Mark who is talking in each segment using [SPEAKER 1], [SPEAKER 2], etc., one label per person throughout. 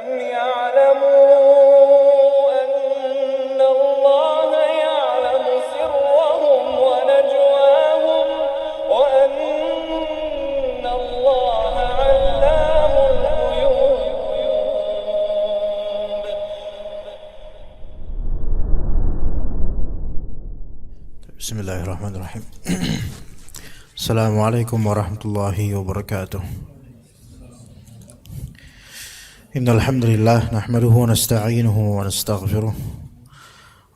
[SPEAKER 1] ألم يعلموا أن الله يعلم سرهم ونجواهم وأن الله علام الغيوب.
[SPEAKER 2] بسم الله الرحمن الرحيم. السلام عليكم ورحمة الله وبركاته. إن الحمد لله نحمده ونستعينه ونستغفره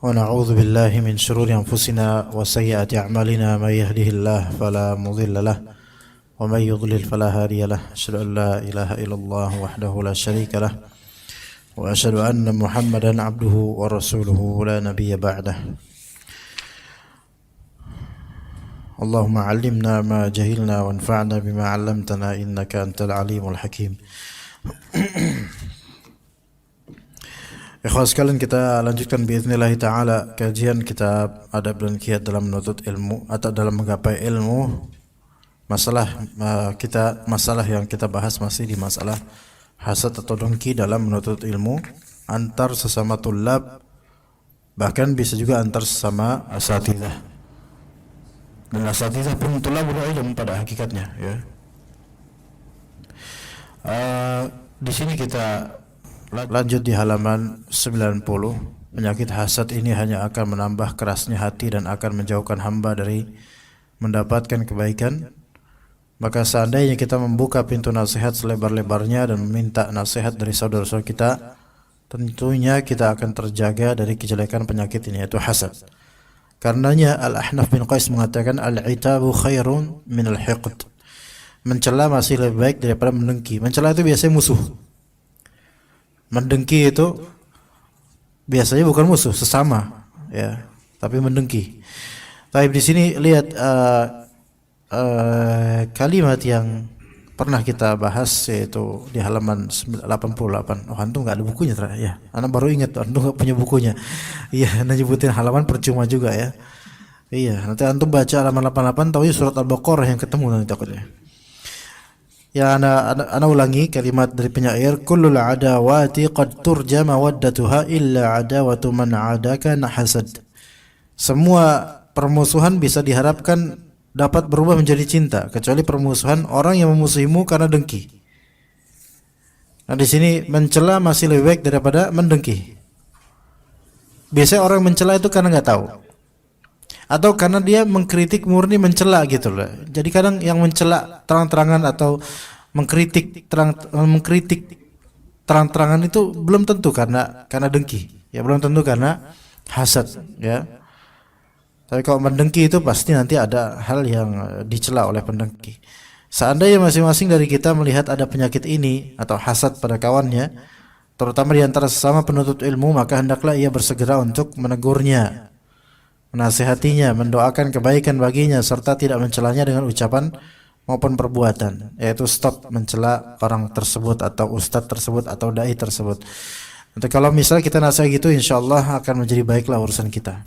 [SPEAKER 2] ونعوذ بالله من شرور أنفسنا وسيئات أعمالنا. من يهده الله فلا مضل له ومن يضلل فلا هادي له. أشهد أن لا إله إلا الله وحده لا شريك له وأشهد أن محمدا عبده ورسوله لا نبي بعده. اللهم علمنا ما جهلنا وانفعنا بما علمتنا إنك أنت العليم الحكيم. Ikhwan sekalian, kita lanjutkan biiznillah ta'ala kajian kitab Adab dan Kiat dalam menuntut ilmu atau dalam menggapai ilmu. Masalah yang kita bahas masih di masalah hasad atau dengki dalam menuntut ilmu antar sesama tulab, bahkan bisa juga antar sesama asatidzah. Dan asatidzah pun tulabul ilm pada hakikatnya, ya. Di sini kita lanjut di halaman 90. Penyakit hasad ini hanya akan menambah kerasnya hati dan akan menjauhkan hamba dari mendapatkan kebaikan. Maka seandainya kita membuka pintu nasihat selebar-lebarnya dan meminta nasihat dari saudara-saudara kita, tentunya kita akan terjaga dari kejelekan penyakit ini, yaitu hasad. Karenanya Al-Ahnaf bin Qais mengatakan al-itabu khairun min al-hiqd. Mencela masih lebih baik daripada mendengki. Mencela itu biasanya musuh. Mendengki itu biasanya bukan musuh, sesama, ya, tapi mendengki. Tapi di sini lihat kalimat yang pernah kita bahas, yaitu di halaman 88. Oh, antum nggak ada bukunya, ya? Anak baru ingat, antum nggak punya bukunya. Iya, nyebutin halaman percuma juga, ya. Iya, nanti antum baca halaman 88, tahu surat Al-Baqarah yang ketemu nanti takutnya. Ya, ana ulangi kalimat dari penyair, kullul adawati qad turja mawaddatuha illa adawatu man adaka hasad. Semua permusuhan bisa diharapkan dapat berubah menjadi cinta, kecuali permusuhan orang yang memusuhimu karena dengki. Nah, di sini mencela masih lebih baik daripada mendengki. Biasanya orang mencela itu karena nggak tahu, atau karena dia mengkritik murni mencela gitu loh. Jadi kadang yang mencela terang-terangan atau mengkritik terang-terangan itu belum tentu karena dengki, ya, belum tentu karena hasad, ya. Tapi kalau mendengki itu pasti nanti ada hal yang dicela oleh pendengki. Seandainya masing-masing dari kita melihat ada penyakit ini atau hasad pada kawannya, terutama di antara sesama penuntut ilmu, maka hendaklah ia bersegera untuk menegurnya, menasihatinya, mendoakan kebaikan baginya, serta tidak mencelanya dengan ucapan maupun perbuatan, yaitu stop mencela orang tersebut atau ustadz tersebut atau dai tersebut. Nanti kalau misalnya kita nasihat gitu, insyaallah akan menjadi baiklah urusan kita.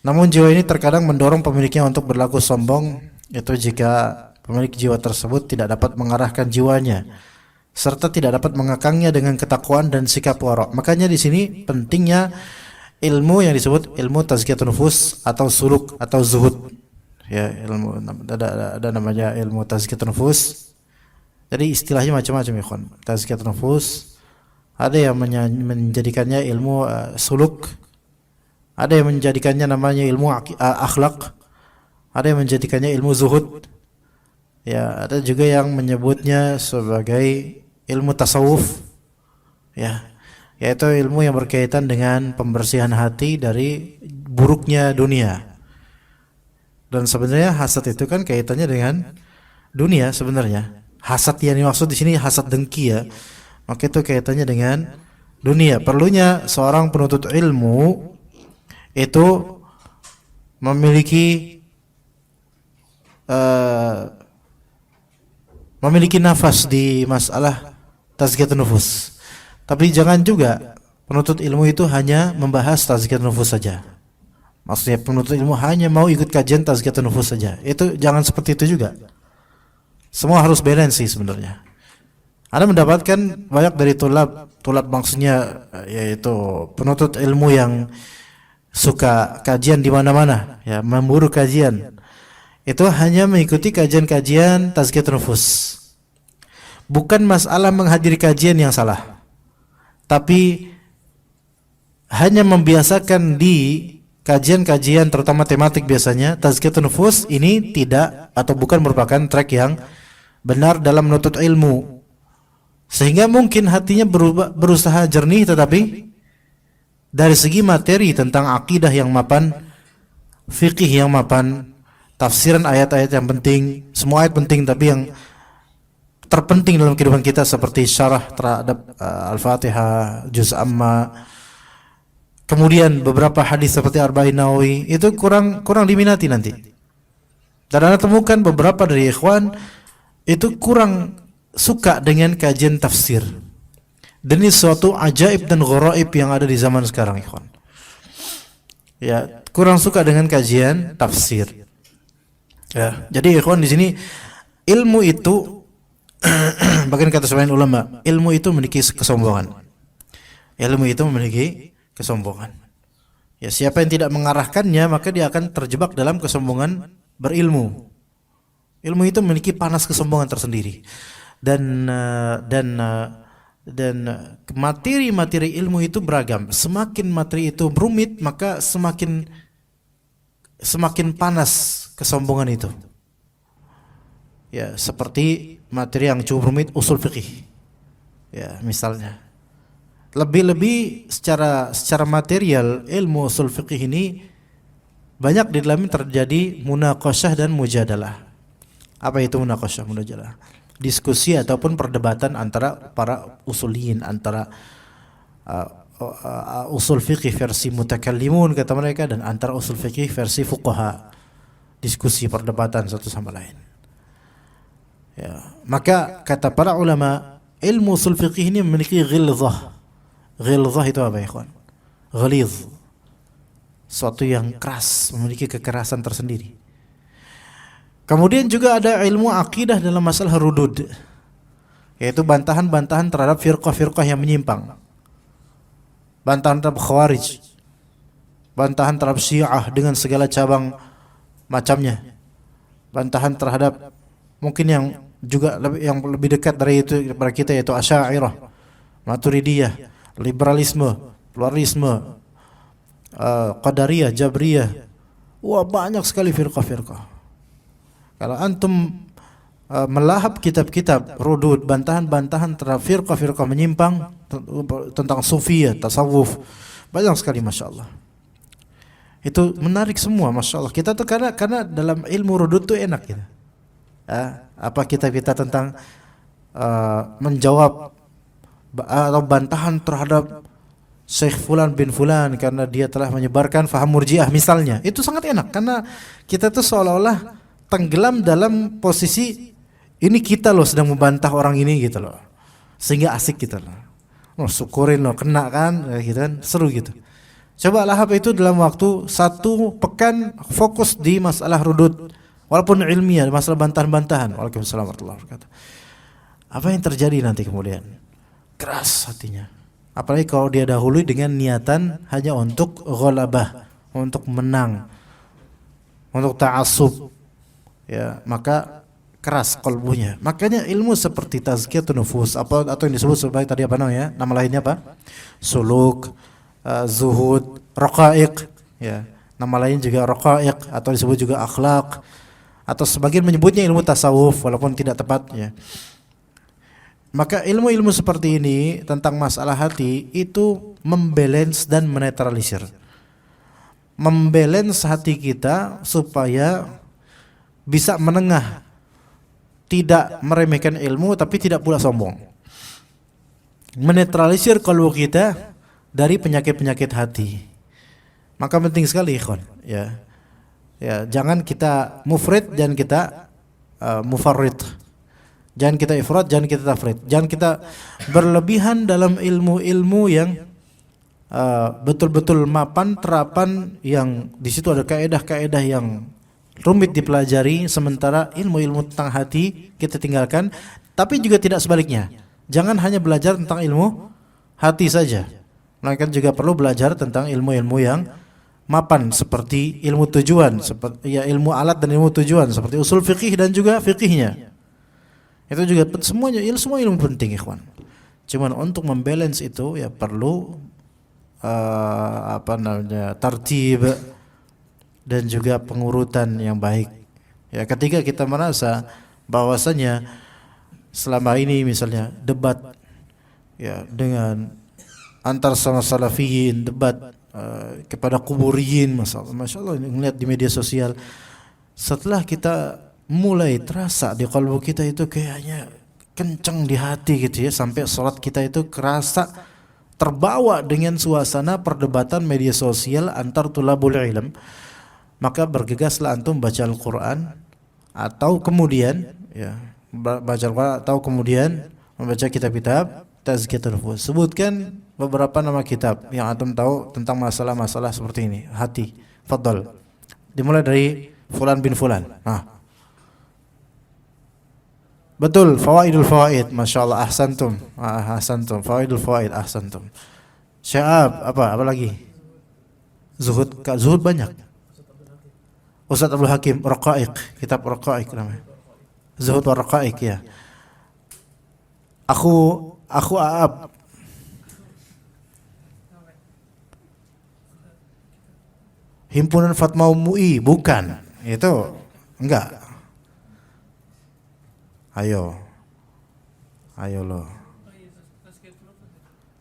[SPEAKER 2] Namun jiwa ini terkadang mendorong pemiliknya untuk berlaku sombong, itu jika pemilik jiwa tersebut tidak dapat mengarahkan jiwanya serta tidak dapat mengekangnya dengan ketakwaan dan sikap warok. Makanya di sini pentingnya ilmu yang disebut ilmu tazkiyatun nufus atau suluk atau zuhud, ya, ilmu ada namanya ilmu tazkiyatun nufus. Jadi istilahnya macam-macam, ya, ikhwan. Tazkiyatun nufus ada yang menjadikannya ilmu suluk, ada yang menjadikannya namanya ilmu akhlak, ada yang menjadikannya ilmu zuhud, ya, ada juga yang menyebutnya sebagai ilmu tasawuf, ya, yaitu ilmu yang berkaitan dengan pembersihan hati dari buruknya dunia. Dan sebenarnya hasad itu kan kaitannya dengan dunia sebenarnya. Hasad yang dimaksud di sini hasad dengki, ya. Maka itu kaitannya dengan dunia. Perlunya seorang penuntut ilmu itu memiliki nafas di masalah tazkiyatun nufus. Tapi jangan juga penuntut ilmu itu hanya membahas tazkiyatun nufus saja. Maksudnya penuntut ilmu hanya mau ikut kajian tazkiyatun nufus saja. Itu jangan seperti itu juga. Semua harus balance sih sebenarnya. Anda mendapatkan banyak dari tulab maksudnya yaitu penuntut ilmu yang suka kajian di mana-mana, ya, memburu kajian. Itu hanya mengikuti kajian-kajian tazkiyatun nufus. Bukan masalah menghadiri kajian yang salah, tapi hanya membiasakan di kajian-kajian terutama tematik biasanya tazkiyatun nufus ini tidak atau bukan merupakan track yang benar dalam menuntut ilmu. Sehingga mungkin hatinya berusaha jernih, tetapi dari segi materi tentang akidah yang mapan, fikih yang mapan, tafsiran ayat-ayat yang penting, semua ayat penting, tapi yang terpenting dalam kehidupan kita seperti syarah terhadap Al-Fatihah, Juz Amma, kemudian beberapa hadis seperti Arba'in Nawawi, itu kurang diminati nanti. Dan Anda temukan beberapa dari ikhwan itu kurang suka dengan kajian tafsir. Dan ini suatu ajaib dan gharaib yang ada di zaman sekarang, ikhwan. Ya, kurang suka dengan kajian tafsir. Ya, jadi ikhwan di sini ilmu itu bahkan kata sebagian ulama, ilmu itu memiliki kesombongan. Ilmu itu memiliki kesombongan. Ya, siapa yang tidak mengarahkannya maka dia akan terjebak dalam kesombongan berilmu. Ilmu itu memiliki panas kesombongan tersendiri. Dan materi-materi ilmu itu beragam. Semakin materi itu rumit, maka semakin panas kesombongan itu. Ya, seperti materi yang cukup rumit usul fikih. Ya, misalnya. Lebih-lebih secara material ilmu usul fikih ini banyak di dalamnya terjadi munaqasyah dan mujadalah. Apa itu munaqasyah, mujadalah? Diskusi ataupun perdebatan antara para usuliyin, antara usul fikih versi mutakallimun kata mereka dan antara usul fikih versi fuqaha. Diskusi, perdebatan satu sama lain. Ya, maka kata para ulama, ilmu usul fikih ini memiliki ghilzah. Ghilzah itu apa ya, ikhwan? Ghaliz. Suatu yang keras, memiliki kekerasan tersendiri. Kemudian juga ada ilmu akidah dalam masalah rudud, yaitu bantahan-bantahan terhadap firqah-firqah yang menyimpang. Bantahan terhadap Khawarij, bantahan terhadap Syiah dengan segala cabang macamnya. Bantahan terhadap mungkin yang juga lebih dekat dari itu kepada kita yaitu Asy'ariyah, Maturidiyah, liberalisme, pluralisme, Qadariyah, Jabriyah. Wah, banyak sekali firqah-firqah. Kalau antum melahap kitab-kitab rudud, bantahan-bantahan terhadap firqah-firqah menyimpang tentang sufiyah, tasawuf, banyak sekali, masya Allah. Itu menarik semua, masya Allah. Kita tuh karena dalam ilmu rudud tuh enak gitu. Apa kitab-kitab tentang menjawab atau bantahan terhadap Syekh Fulan bin Fulan karena dia telah menyebarkan faham murjiah misalnya, itu sangat enak karena kita tuh seolah-olah tenggelam dalam posisi ini kita loh sedang membantah orang ini gitu loh, sehingga asik gitu loh. Oh, syukurin loh, kena kan, gitu kan, seru gitu. Coba lahap itu dalam waktu 1 pekan fokus di masalah rudud, walaupun ilmiah, masalah bantahan-bantahan. Waalaikumsalam warahmatullahi wabarakatuh. Apa yang terjadi nanti kemudian? Keras hatinya. Apalagi kalau dia dahului dengan niatan hanya untuk ghalabah, untuk menang, untuk ta'assub. Ya, maka keras kalbunya. Makanya ilmu seperti tazkiyatun nufus atau yang disebut sebagai tadi apa namanya? Nama lainnya apa? Suluk, zuhud, raqaiq, ya. Nama lain juga raqaiq atau disebut juga akhlak atau sebagian menyebutnya ilmu tasawuf walaupun tidak tepat, ya. Maka ilmu-ilmu seperti ini tentang masalah hati itu membalance dan menetralisir. Membalance hati kita supaya bisa menengah, tidak meremehkan ilmu tapi tidak pula sombong. Menetralisir kalbu kita dari penyakit-penyakit hati. Maka penting sekali, ikhwan, ya. Ya, jangan kita mufrid dan kita mufarrid. Jangan kita ifrat, jangan kita tafrid. Jangan kita berlebihan dalam ilmu-ilmu yang betul-betul mapan, terapan yang di situ ada kaedah-kaedah yang rumit dipelajari, sementara ilmu-ilmu tentang hati kita tinggalkan. Tapi juga tidak sebaliknya. Jangan hanya belajar tentang ilmu hati saja, melainkan juga perlu belajar tentang ilmu-ilmu yang mapan seperti ilmu tujuan, seperti ya ilmu alat dan ilmu tujuan seperti usul fikih dan juga fikihnya. Itu juga semuanya semua ilmu penting, ikhwan. Cuman untuk membalance itu ya perlu tartib dan juga pengurutan yang baik. Ya, ketika kita merasa bahwasanya selama ini misalnya debat ya dengan antar sama salafiyin, debat kepada kuburiyin, masya Allah ngeliat di media sosial, setelah kita mulai terasa di kalbu kita itu kayaknya kencang di hati gitu ya, sampai sholat kita itu kerasa terbawa dengan suasana perdebatan media sosial antar tulabul ilm, maka bergegaslah antum baca Al-Quran atau kemudian ya baca Al-Quran atau kemudian membaca kitab-kitab tazkiyatun nufus. Sebutkan beberapa nama kitab yang antum tahu tentang masalah-masalah seperti ini, hati. Fadhal. Dimulai dari fulan bin fulan. Betul, fawaidul fawaid, masyaallah, ahsantum. Ahsantum, fawaidul fawaid, ahsantum. Sya'ab, apa lagi? Zuhud banyak. Ustaz Abdul Hakim, Raqaiq, kitab Raqaiq namanya. Zuhud wa Raqaiq ya. Aku Aab. Himpunan Fatma MUI, bukan. Itu enggak. Ayo lo.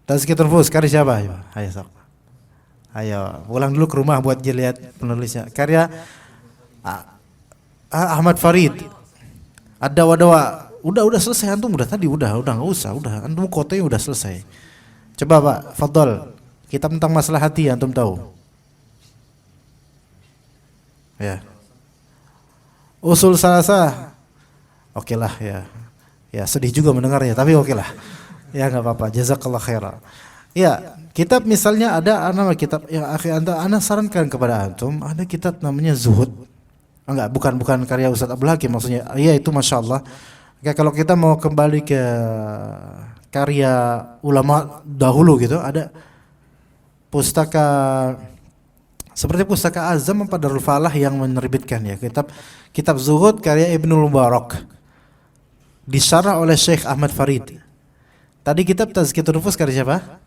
[SPEAKER 2] Tazkiyatun nufus karya siapa? Ayo sok. Ayo, pulang dulu ke rumah buat lihat penulisnya. Karya Ahmad Farid. Ada wadawa. Udah selesai antum, udah enggak usah, udah antum kotanya udah selesai. Coba Pak, fadhal. Kitab tentang masalah hati antum tahu? Ya. Usul salasah. Oke lah ya. Ya sedih juga mendengarnya, tapi oke lah. Ya enggak apa-apa. Jazakallah khairan. Ya, kitab misalnya ada nama kitab yang ana sarankan kepada antum, ada kitab namanya Zuhud. Enggak, bukan karya Ustaz Abdul Hakim maksudnya. Iya itu Masya Allah. Ya, kalau kita mau kembali ke karya ulama dahulu gitu, ada pustaka seperti pustaka Azam apa Darul Falah yang menerbitkan ya kitab Zuhud karya Ibnul Mubarak, disyarah oleh Syekh Ahmad Farid. Tadi kitab Tazkiyatun Nufus karya siapa?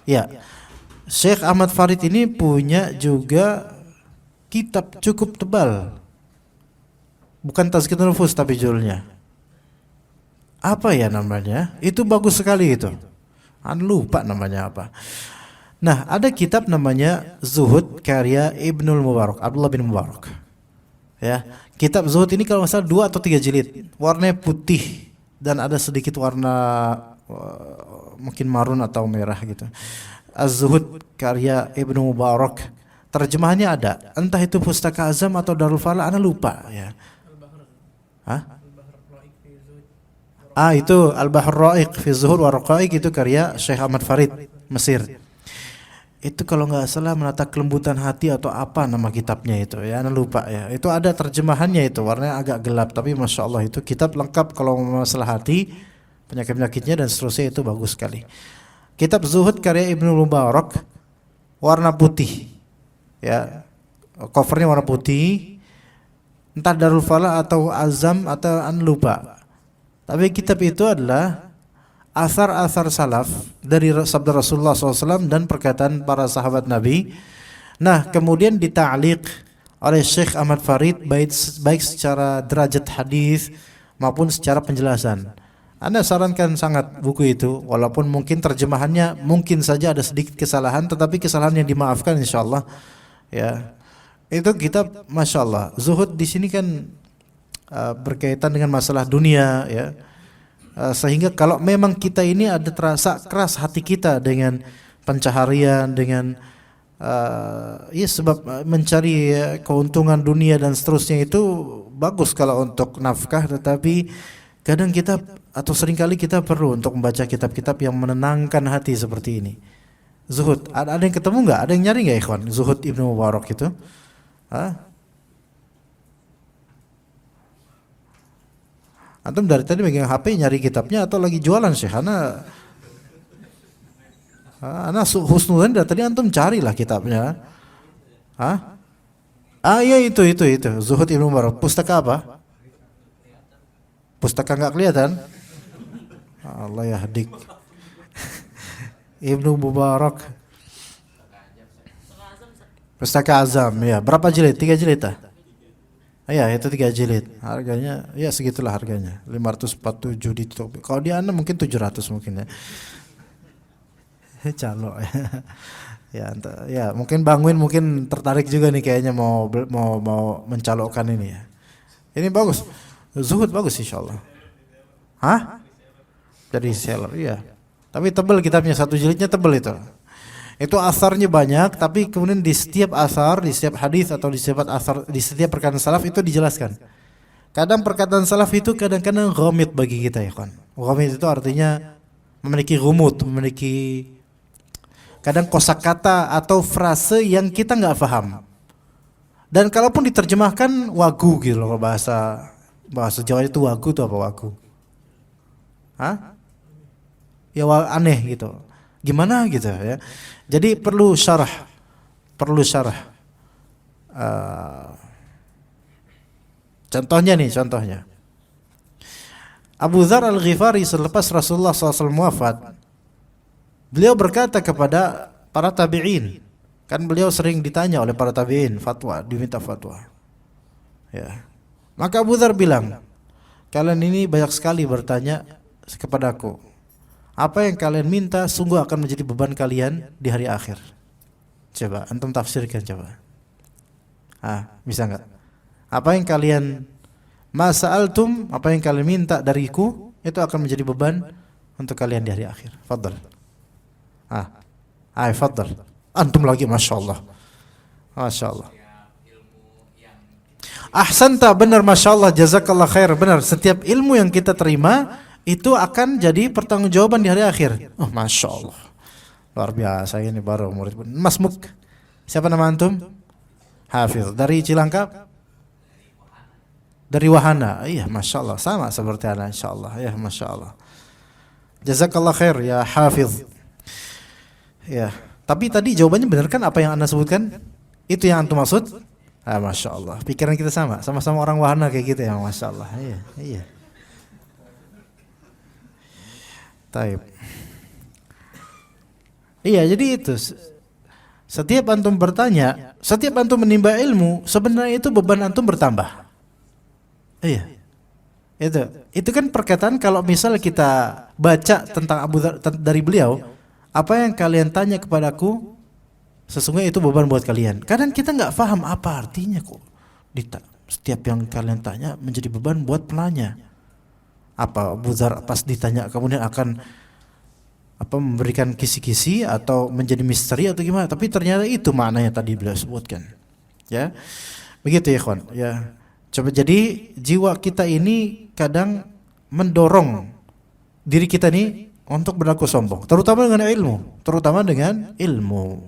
[SPEAKER 2] Ya, Syekh Ahmad Farid ini punya juga kitab cukup tebal. Bukan Tazkiyatun Nufus tapi judulnya. Apa ya namanya? Itu bagus sekali itu. Lupa namanya apa. Nah, ada kitab namanya Zuhud karya Ibnul Mubarak, Abdullah bin Mubarak. Ya, kitab Zuhud ini kalau nggak salah 2 atau 3 jilid, warnanya putih dan ada sedikit warna mungkin marun atau merah gitu. Az-Zuhud karya Ibnu Mubarak. Terjemahannya ada, entah itu Pustaka Azam atau Darul Falah, ana lupa ya. Itu Al-Bahr Ra'iq fi Zuhud wa Raqaiq, itu karya Syekh Ahmad Farid, Mesir. Itu kalau nggak salah menata kelembutan hati atau apa nama kitabnya itu ya, ana lupa ya. Itu ada terjemahannya, itu warnanya agak gelap tapi Masya Allah itu kitab lengkap kalau masalah hati, penyakit-penyakitnya dan seterusnya, itu bagus sekali. Kitab Zuhud karya Ibnu Mubarak warna putih ya, covernya warna putih, entah Darul Falah atau Azam atau ana lupa. Tapi kitab itu adalah asar-asar salaf dari sabda Rasulullah SAW dan perkataan para sahabat Nabi. Nah, kemudian dita'liq oleh Syekh Ahmad Farid baik secara derajat hadis maupun secara penjelasan. Anda sarankan sangat buku itu, walaupun mungkin terjemahannya mungkin saja ada sedikit kesalahan, tetapi kesalahan yang dimaafkan insyaallah. Ya, itu kitab Masya Allah. Zuhud di sini kan berkaitan dengan masalah dunia ya. Sehingga kalau memang kita ini ada terasa keras hati kita dengan pencaharian, dengan sebab mencari keuntungan dunia dan seterusnya, itu bagus kalau untuk nafkah, tetapi kadang kita atau seringkali kita perlu untuk membaca kitab-kitab yang menenangkan hati seperti ini. Zuhud, ada yang ketemu nggak? Ada yang nyari nggak ikhwan? Zuhud Ibnu Mubarak itu? Antum dari tadi megang HP nyari kitabnya atau lagi jualan Syekh? Ana husnudzan dari tadi antum carilah kitabnya. Hah? Iya itu. Zuhud Ibnu Mubarak. Pustaka apa? Pustaka enggak kelihatan? Allah yahdik. Ibnu Mubarak. Pustaka Azam ya. Berapa jilid? 3 jilid ah? Iya, itu 3 jilid. Harganya ya segitulah harganya. 547 di Tokyo. Kalau di Anda mungkin 700 mungkin ya. Calo ya. Ya, mungkin Bang Win mungkin tertarik juga nih kayaknya mau mencalokkan ini ya. Ini bagus. Zuhud bagus insyaallah. Hah? Jadi seller iya. Tapi tebal kitabnya, 1 jilidnya tebal itu. Itu asarnya banyak, tapi kemudian di setiap asar, di setiap hadis atau di setiap asar, di setiap perkataan salaf itu dijelaskan. Kadang perkataan salaf itu kadang-kadang ghamid bagi kita ya kan. Ghamid itu artinya memiliki rumut, memiliki kadang kosakata atau frase yang kita nggak paham. Dan kalaupun diterjemahkan wagu gitu loh, bahasa Jawa itu wagu itu apa wagu? Hah? Ya aneh gitu. Gimana gitu ya. Jadi perlu syarah. Contohnya. Abu Dzar Al-Ghifari selepas Rasulullah SAW wafat, beliau berkata kepada para tabi'in, kan beliau sering ditanya oleh para tabi'in diminta fatwa. Ya. Maka Abu Dzar bilang, kalian ini banyak sekali bertanya kepadaku. Apa yang kalian minta sungguh akan menjadi beban kalian di hari akhir. Coba antum tafsirkan coba. Bisa enggak? Apa yang kalian masa'altum, apa yang kalian minta dariku itu akan menjadi beban untuk kalian di hari akhir. Fadhal. Fadhal. Antum lagi masyaallah. Masyaallah. Ahsanta, benar masyaallah, jazakallah khair, benar. Setiap ilmu yang kita terima itu akan jadi pertanggungjawaban di hari akhir. Oh, masya Allah, luar biasa ini baru murid. Mas Muk, siapa nama antum? Hafiz dari Cilangkap? Dari Wahana. Iya, masya Allah, sama seperti ana, insya Allah. Ya, masya Allah. Jazakallah khair ya Hafiz. Ya, tapi tadi jawabannya benar kan apa yang anda sebutkan? Itu yang antum maksud? Masya Allah. Pikiran kita sama-sama orang Wahana kayak gitu ya, masya Allah. Iya. Taib. Iya, jadi itu. Setiap antum bertanya, setiap antum menimba ilmu, sebenarnya itu beban antum bertambah. Iya. Itu kan perkataan kalau misal kita baca tentang Abu Dzar dari beliau, apa yang kalian tanya kepadaku, sesungguhnya itu beban buat kalian. Kadang kita nggak paham apa artinya kok. Setiap yang kalian tanya menjadi beban buat penanya. Apa Abu Dzar pas ditanya kemudian akan memberikan kisi-kisi atau menjadi misteri atau gimana, tapi ternyata itu maknanya tadi beliau sebutkan. Ya. Begitu ya, kawan. Ya. Coba jadi jiwa kita ini kadang mendorong diri kita nih untuk berlaku sombong, terutama dengan ilmu.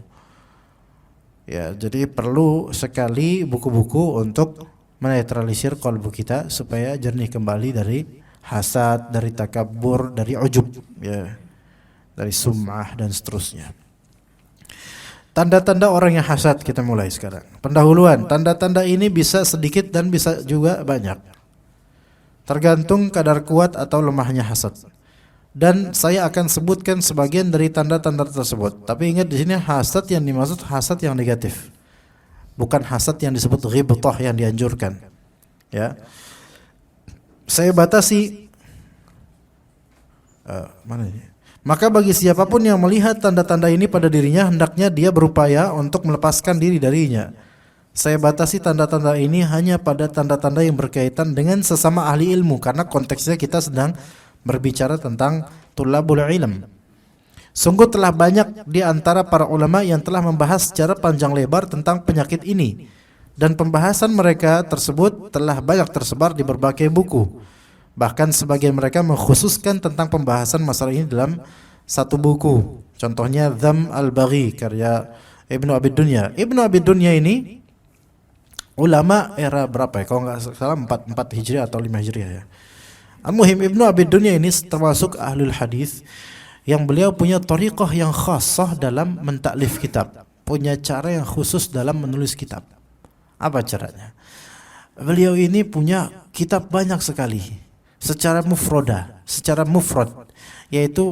[SPEAKER 2] Ya, jadi perlu sekali buku-buku untuk menetralisir qalbu kita supaya jernih kembali dari hasad, dari takabur, dari ujub, ya, dari sum'ah dan seterusnya. Tanda-tanda orang yang hasad kita mulai sekarang. Pendahuluan, tanda-tanda ini bisa sedikit dan bisa juga banyak. Tergantung kadar kuat atau lemahnya hasad. Dan saya akan sebutkan sebagian dari tanda-tanda tersebut. Tapi ingat di sini hasad yang dimaksud hasad yang negatif. Bukan hasad yang disebut ghibthah yang dianjurkan. Ya. Saya batasi mana ini? Maka bagi siapapun yang melihat tanda-tanda ini pada dirinya, hendaknya dia berupaya untuk melepaskan diri darinya. Saya batasi tanda-tanda ini hanya pada tanda-tanda yang berkaitan dengan sesama ahli ilmu, karena konteksnya kita sedang berbicara tentang tulabul ilm. Sungguh telah banyak di antara para ulama yang telah membahas secara panjang lebar tentang penyakit ini, dan pembahasan mereka tersebut telah banyak tersebar di berbagai buku. Bahkan sebagian mereka mengkhususkan tentang pembahasan masalah ini dalam satu buku. Contohnya Dham al-Baghi karya Ibnu Abi Dunya. Ibnu Abi Dunya ini ulama era berapa ya? Kalau nggak salah 4 Hijriah atau 5 Hijriah ya. Al-Muhim Ibnu Abi Dunya ini termasuk ahlul hadis yang beliau punya thariqah yang khassah dalam mentaklif kitab, punya cara yang khusus dalam menulis kitab. Apa caranya? Beliau ini punya kitab banyak sekali secara mufrad, yaitu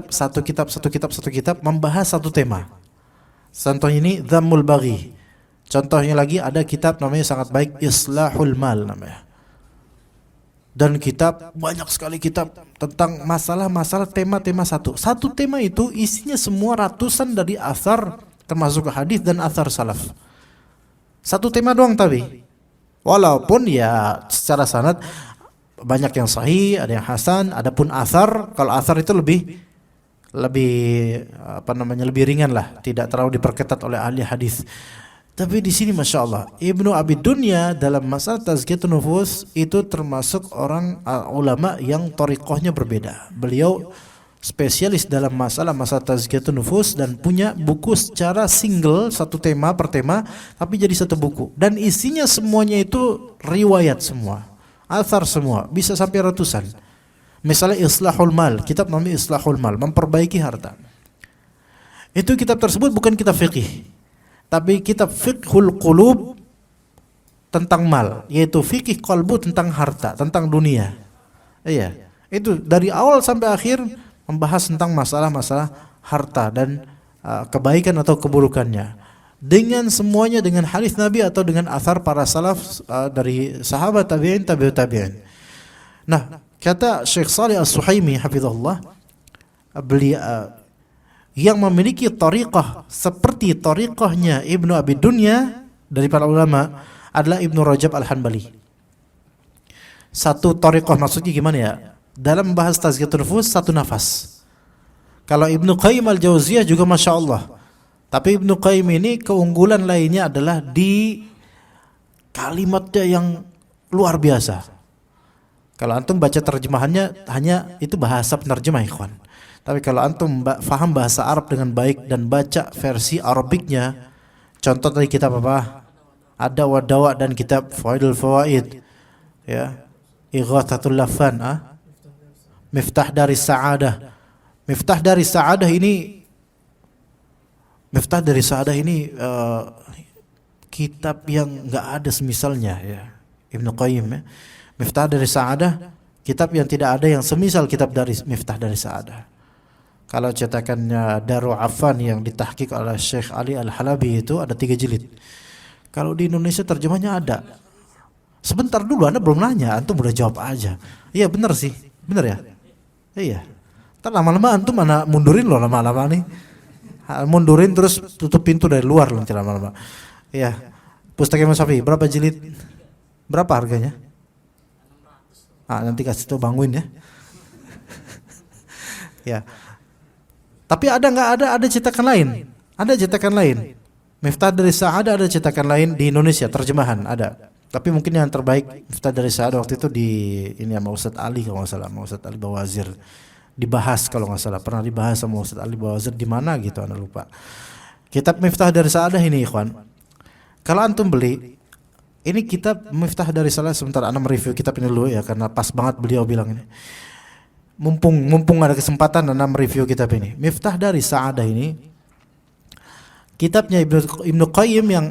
[SPEAKER 2] satu kitab membahas satu tema. Contohnya ini Dhammul Baghi. Contohnya lagi ada kitab namanya sangat baik Islahul Mal namanya. Dan banyak sekali kitab tentang masalah-masalah tema-tema satu. Satu tema itu isinya semua ratusan dari athar termasuk hadis dan athar salaf. Satu tema doang tapi. Walaupun ya secara sanad banyak yang sahih, ada yang hasan, adapun athar, kalau athar itu lebih lebih ringan lah, tidak terlalu diperketat oleh ahli hadis. Tapi di sini Masya Allah Ibnu Abi Dunya dalam masalah tazkiyatun nufus itu termasuk orang ulama yang thariqahnya berbeda. Beliau spesialis dalam masalah tazkiyatun nufus dan punya buku secara single, satu tema per tema, tapi jadi satu buku. Dan isinya semuanya itu riwayat semua, athar semua, bisa sampai ratusan. Misalnya Islahul Mal, kitab namanya Islahul Mal, memperbaiki harta. Itu kitab tersebut bukan kitab fikih, tapi kitab fiqhul qulub tentang mal, yaitu fikih qalbu tentang harta, tentang dunia. Iya, itu dari awal sampai akhir membahas tentang masalah-masalah harta dan kebaikan atau keburukannya. Dengan semuanya dengan hadis Nabi atau dengan athar para salaf dari sahabat tabi'in, tabi'ut tabi'in. Nah, kata Syekh Shalih As-Suhaimi hafizahullah, beliau yang memiliki thariqah seperti thariqahnya Ibnu Abi Dunya dari para ulama adalah Ibnu Rajab Al-Hanbali. Satu thariqah maksudnya gimana ya? Dalam membahas tazkiyatun nufus satu nafas. Kalau Ibnu Qayyim Al-Jauziyah juga Masya Allah. Tapi Ibnu Qayyim ini keunggulan lainnya adalah di kalimatnya yang luar biasa. Kalau antum baca terjemahannya hanya itu bahasa penerjemah ikhwan. Tapi kalau antum faham bahasa Arab dengan baik dan baca versi Arabiknya, contoh dari kitab apa? Ada Wadawa dan kitab Faidul Fawaid, ya, Ighathatul Lafan, Miftah dari Sa'adah. Miftah dari Sa'adah ini kitab yang enggak ada semisalnya ya. Ibnu Qayyim ya. Miftah dari Sa'adah, kitab yang tidak ada yang semisal kitab dari Miftah dari Sa'adah. Kalau cetakannya Darul Affan yang ditahqiq oleh Syekh Ali Al-Halabi itu ada 3 jilid. Kalau di Indonesia terjemahnya ada. Sebentar dulu, Anda belum nanya, antum udah jawab aja. Iya benar sih, benar ya? Iya. Ntar lama-lama antum mana mundurin loh lama-lama nih. Mundurin terus tutup pintu dari luar loh nanti lama-lama. Iya. Pustaka Imam Syafi'i berapa jilid? Berapa harganya? Nanti kasih tahu banguin ya. Ya. Tapi ada cetakan lain. Ada cetakan lain. Miftah dari Sa'adah ada cetakan lain di Indonesia, terjemahan ada. Tapi mungkin yang terbaik Miftah dari Sa'adah waktu itu di ini sama Ustaz Ali kalau enggak salah, sama Ustaz Ali Bawazir. Dibahas kalau enggak salah, pernah dibahas sama Ustaz Ali Bawazir di mana gitu, Anda lupa. Kitab Miftah dari Sa'adah ini ikhwan. Kalau antum beli ini kitab Miftah dari Sa'adah, sebentar Anda mereview kitab ini dulu ya karena pas banget beliau bilang ini. Mumpung ada kesempatan Anda mereview kitab ini. Miftah dari Sa'adah ini kitabnya Ibnu Qayyim yang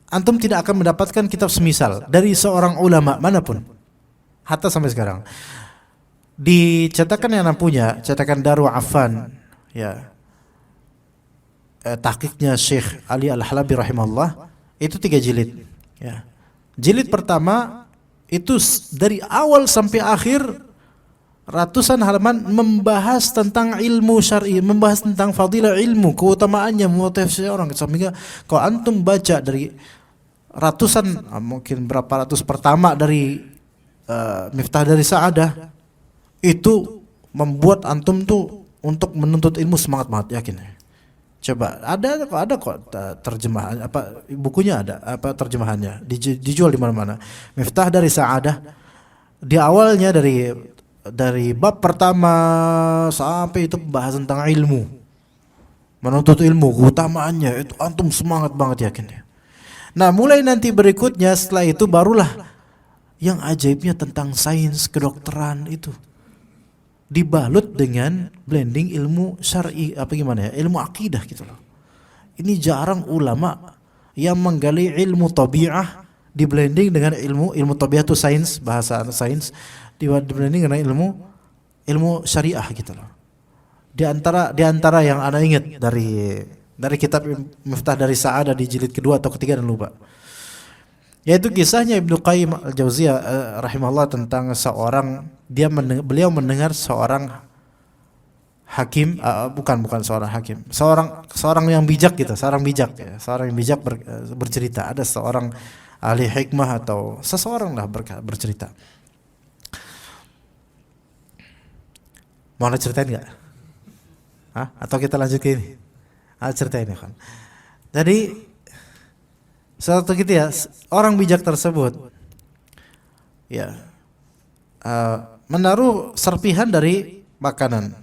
[SPEAKER 2] antum tidak akan mendapatkan kitab semisal dari seorang ulama manapun hatta sampai sekarang. Di cetakan yang Anda punya, cetakan Darul Affan ya, tahqiqnya Syekh Ali Al-Halabi rahimahullah, itu 3 jilid ya. Jilid pertama itu dari awal sampai akhir ratusan halaman membahas tentang ilmu syar'i, membahas tentang fadilah ilmu, keutamaannya, motivasi orang. Sehingga kalau antum baca dari ratusan, mungkin berapa ratus pertama dari Miftah dari Sa'adah, itu membuat antum tuh untuk menuntut ilmu semangat banget, yakin. Coba ada kok terjemahan bukunya ada terjemahannya dijual di mana-mana. Miftah dari Sa'adah di awalnya dari bab pertama sampai itu bahas tentang ilmu, menuntut ilmu, keutamaannya, itu antum semangat banget yakin. Nah mulai nanti berikutnya setelah itu barulah yang ajaibnya tentang sains kedokteran itu dibalut dengan blending ilmu syar'i, apa gimana ya, ilmu akidah gitu loh. Ini jarang ulama yang menggali ilmu tabi'ah di blending dengan ilmu tabi'ah itu sains, bahasa sains, di blending dengan ilmu syariah gitu loh. Di antara yang ana ingat dari kitab Miftah dari Sa'adah di jilid kedua atau ketiga dan lupa, yaitu kisahnya Ibnu Qayyim al-Jauziyah rahimahullah tentang seorang, beliau mendengar seorang hakim, bukan seorang hakim, seorang yang bijak gitu, seorang yang bijak bercerita. Ada seorang ahli hikmah atau seseorang lah bercerita. Mau ceritain nggak? Atau kita lanjut ke ini? Ceritain ya kan. Jadi suatu gitu ya, orang bijak tersebut ya menaruh serpihan dari makanan.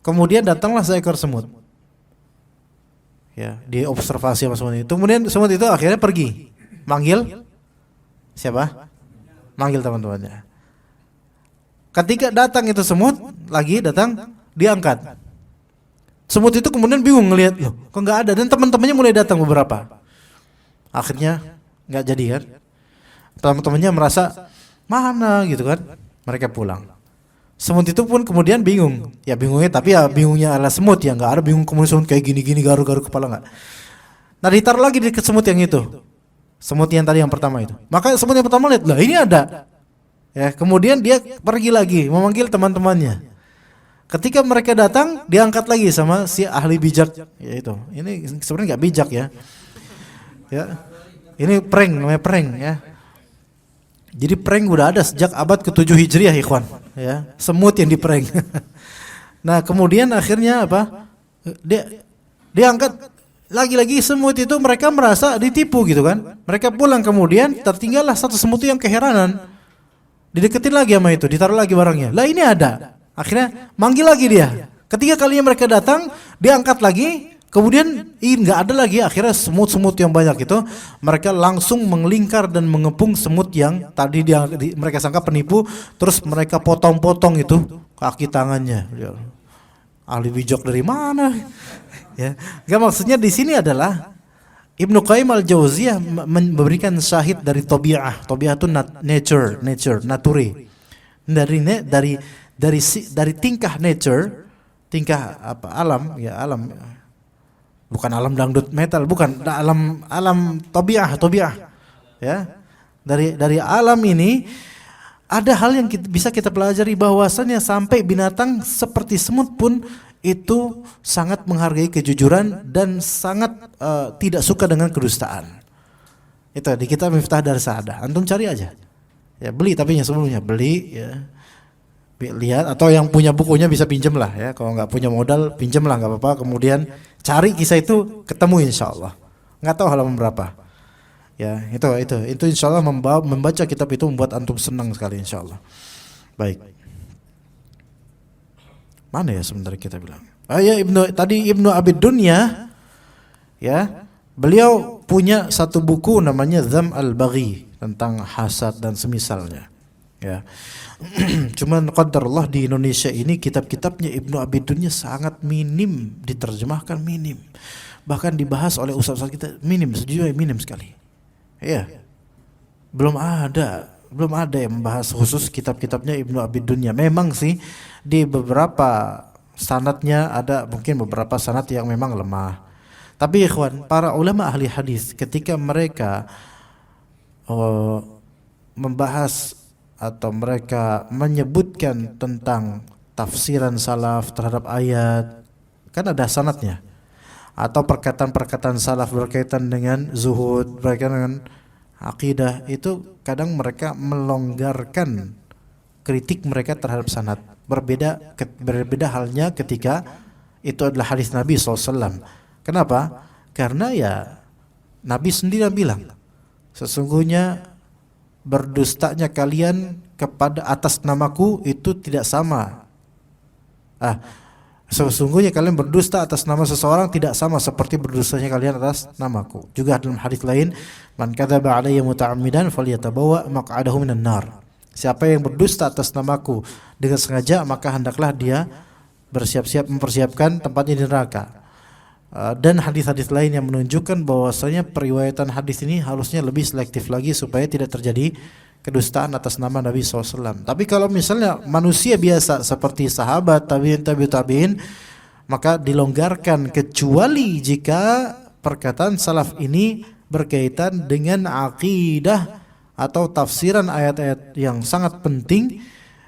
[SPEAKER 2] Kemudian datanglah seekor semut. Ya, diobservasi sama semut itu. Kemudian semut itu akhirnya pergi. Manggil siapa? Manggil teman-temannya. Ketika datang itu semut, lagi datang, diangkat. Semut itu kemudian bingung ngelihat, loh, kok enggak ada, dan teman-temannya mulai datang beberapa. Akhirnya nggak jadi kan, teman-temannya merasa mana gitu kan, mereka pulang. Semut itu pun kemudian bingung, ya bingungnya, tapi ya bingungnya ala semut ya, nggak ada bingung kemudian semut kayak gini-gini garu-garu kepala nggak. Nah ditaruh lagi di semut yang itu, semut yang tadi yang pertama itu. Maka semut yang pertama lihat, lah ini ada, ya kemudian dia pergi lagi memanggil teman-temannya. Ketika mereka datang, diangkat lagi sama si ahli bijak, yaitu ini sebenarnya nggak bijak ya. Ya, ini prank, namanya prank ya. Jadi prank udah ada sejak abad ke-7 Hijriah ikhwan, ya. Semut yang diprank. Nah, kemudian akhirnya apa? Dia angkat lagi-lagi semut itu, mereka merasa ditipu gitu kan. Mereka pulang, kemudian tertinggallah satu semut yang keheranan. Dideketin lagi sama itu, ditaruh lagi barangnya. Lah ini ada. Akhirnya manggil lagi dia. Ketiga kalinya mereka datang, diangkat lagi. Kemudian nggak ada lagi, akhirnya semut-semut yang banyak itu mereka langsung mengelingkar dan mengepung semut yang tadi mereka sangka penipu, terus mereka potong-potong itu kaki tangannya. Ahli bijak dari mana? Ya, nggak, maksudnya di sini adalah Ibnu Qayyim al-Jauziyah memberikan syahid dari tabi'ah. Tabi'ah itu nature, nature. Dari tingkah nature, tingkah apa, alam, ya alam. Bukan alam dangdut metal, bukan, alam tabiah, ya. Dari alam ini ada hal yang bisa kita pelajari, bahwasannya sampai binatang seperti semut pun itu sangat menghargai kejujuran dan sangat tidak suka dengan kedustaan. Itu di kitab Miftah Dar Sa'adah. Antum cari aja. Ya, beli, tapi yang sebelumnya beli ya. Lihat, atau yang punya bukunya bisa pinjem lah ya. Kalau nggak punya modal, pinjem lah, nggak apa-apa. Kemudian cari kisah itu, ketemu insya Allah. Nggak tahu halaman berapa. Ya itu insya Allah membaca kitab itu membuat antum senang sekali insya Allah. Baik. Mana ya sebentar kita bilang. Ya Ibnu Abid Dunya, ya beliau punya satu buku namanya Dzam al-Baghi, tentang hasad dan semisalnya. Ya. Cuman qadarullah di Indonesia ini kitab-kitabnya Ibnu Abid Dunya sangat minim, diterjemahkan minim. Bahkan dibahas oleh ustaz-ustaz kita minim, sejujurnya minim sekali. Ya. Belum ada yang membahas khusus kitab-kitabnya Ibnu Abid Dunya. Memang sih di beberapa sanadnya ada mungkin beberapa sanad yang memang lemah. Tapi ikhwan, para ulama ahli hadis ketika mereka membahas atau mereka menyebutkan tentang tafsiran salaf terhadap ayat, kan ada sanadnya, atau perkataan-perkataan salaf berkaitan dengan zuhud, berkaitan dengan akidah, itu kadang mereka melonggarkan kritik mereka terhadap sanad. Berbeda halnya ketika itu adalah hadis Nabi SAW. Kenapa? Karena ya Nabi sendiri bilang, sesungguhnya berdustanya kalian kepada atas namaku itu tidak sama. Sesungguhnya kalian berdusta atas nama seseorang tidak sama seperti berdustanya kalian atas namaku. Juga dalam hadis lain, man kadzaba alayya muta'ammidan falyatabawwa maq'adahu minan nar. Siapa yang berdusta atas namaku dengan sengaja, maka hendaklah dia bersiap-siap mempersiapkan tempatnya di neraka. Dan hadis-hadis lain yang menunjukkan bahwasanya periwayatan hadis ini harusnya lebih selektif lagi supaya tidak terjadi kedustaan atas nama Nabi SAW. Tapi kalau misalnya manusia biasa seperti sahabat, tabi'in, maka dilonggarkan kecuali jika perkataan salaf ini berkaitan dengan akidah atau tafsiran ayat-ayat yang sangat penting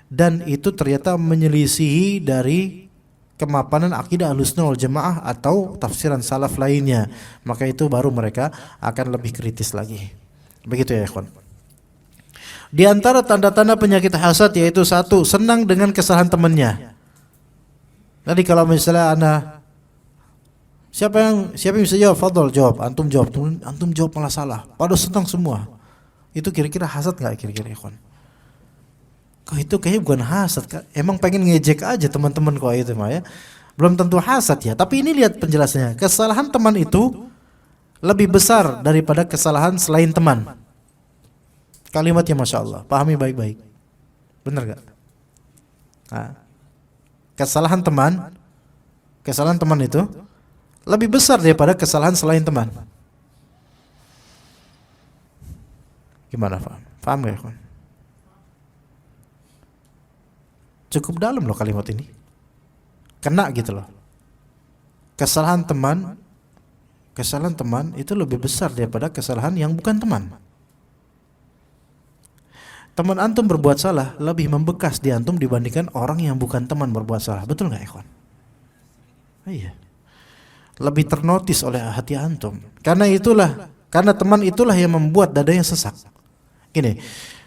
[SPEAKER 2] dan itu ternyata menyelisihi dari kemapanan akidah Ahlussunnah wal Jamaah atau tafsiran salaf lainnya, maka itu baru mereka akan lebih kritis lagi. Begitu ya ikhwan. Di antara tanda-tanda penyakit hasad yaitu satu, senang dengan kesalahan temannya. Tadi kalau misalnya siapa yang bisa jawab? Fadol jawab, antum jawab malah salah. Padahal senang semua. Itu kira-kira hasad enggak kira-kira ikhwan? Kok itu kayaknya bukan hasad, emang pengen ngejek aja teman-teman kok itu mah ya. Belum tentu hasad ya, tapi ini lihat penjelasannya. Kesalahan teman itu lebih besar daripada kesalahan selain teman. Kalimatnya Masya Allah, pahami baik-baik. Benar gak? Nah, kesalahan teman itu lebih besar daripada kesalahan selain teman. Gimana paham? Paham gak ya? Cukup dalam loh kalimat ini. Kena gitu loh. Kesalahan teman itu lebih besar daripada kesalahan yang bukan teman. Teman antum berbuat salah lebih membekas di antum dibandingkan orang yang bukan teman berbuat salah. Betul gak ikhwan? Iya. Lebih ternotis oleh hati antum. Karena teman itulah yang membuat dadanya sesak. Gini,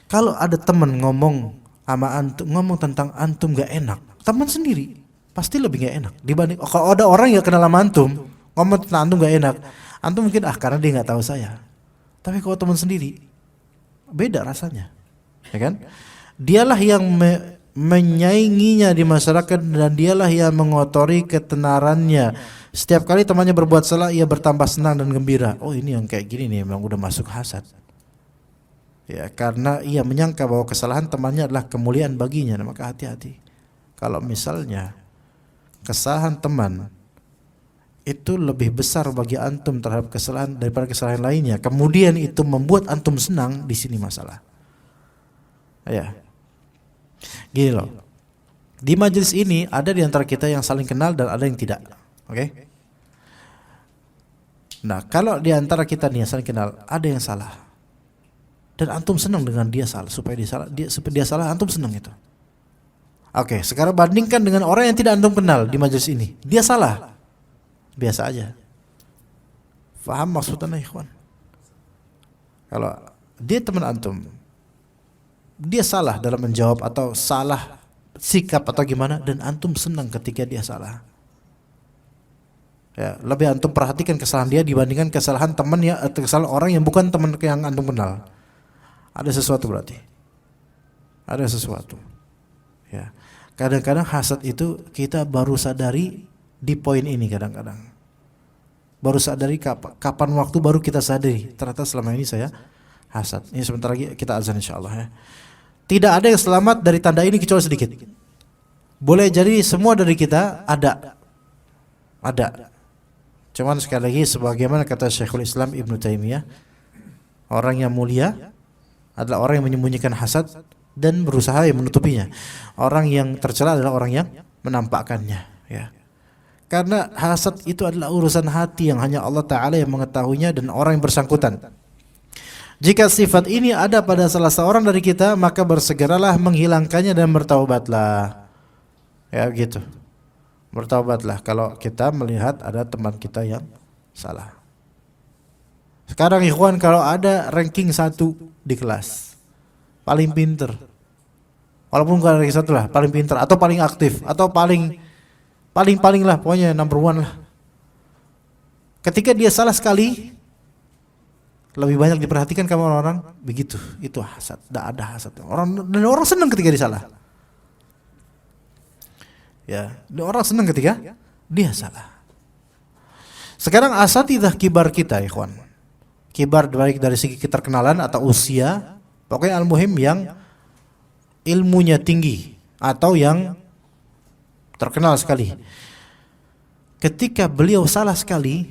[SPEAKER 2] kalau ada teman ngomong sama antum, ngomong tentang antum gak enak, teman sendiri pasti lebih gak enak dibanding kalau ada orang yang kenal sama antum ngomong tentang antum gak enak, antum mungkin karena dia gak tahu saya. Tapi kalau teman sendiri beda rasanya. Ya kan? Dialah yang menyainginya di masyarakat dan dialah yang mengotori ketenarannya. Setiap kali temannya berbuat salah, ia bertambah senang dan gembira. Oh, ini yang kayak gini nih memang udah masuk hasad. Ya, karena ia menyangka bahwa kesalahan temannya adalah kemuliaan baginya. Nah, maka hati-hati. Kalau misalnya kesalahan teman itu lebih besar bagi antum terhadap kesalahan daripada kesalahan lainnya, kemudian itu membuat antum senang, di sini masalah. Ya, gini loh. Di majelis ini ada di antara kita yang saling kenal dan ada yang tidak. Oke? Nah, kalau di antara kita nih yang saling kenal ada yang salah dan antum senang dengan dia salah, supaya dia salah antum senang itu. Oke, sekarang bandingkan dengan orang yang tidak antum kenal di majelis ini. Dia salah, biasa aja. Faham maksudnya ikhwan? Kalau dia teman antum, dia salah dalam menjawab atau salah sikap atau gimana, dan antum senang ketika dia salah. Ya, lebih antum perhatikan kesalahan dia dibandingkan kesalahan teman ya, atau kesalahan orang yang bukan teman yang antum kenal. Ada sesuatu berarti. Ada sesuatu. Ya. Kadang-kadang hasad itu kita baru sadari di poin ini kadang-kadang. Baru sadari kapan waktu baru kita sadari ternyata selama ini saya hasad. Ini sebentar lagi kita azan insyaallah ya. Tidak ada yang selamat dari tanda ini kecuali sedikit. Boleh jadi semua dari kita ada. Cuman sekali lagi sebagaimana kata Syekhul Islam Ibnu Taimiyah, orang yang mulia adalah orang yang menyembunyikan hasad dan berusaha yang menutupinya. Orang yang tercela adalah orang yang menampakkannya, ya. Karena hasad itu adalah urusan hati yang hanya Allah Ta'ala yang mengetahuinya dan orang yang bersangkutan. Jika sifat ini ada pada salah seorang dari kita, maka bersegeralah menghilangkannya dan bertaubatlah. Ya gitu. Bertaubatlah kalau kita melihat ada teman kita yang salah. Sekarang ikhwan, kalau ada ranking 1 di kelas, paling pinter, walaupun bukan ranking 1 lah, paling pinter atau paling aktif atau paling lah, pokoknya number 1 lah. Ketika dia salah sekali, lebih banyak diperhatikan sama orang begitu. Itu hasad. Tidak ada hasad. Orang senang ketika dia salah. Ya, orang senang ketika dia salah. Sekarang asatidzah kibar kita, ikhwan. Kibar baik dari segi keterkenalan atau usia, pokoknya al-muhim yang ilmunya tinggi atau yang terkenal sekali. Ketika beliau salah sekali,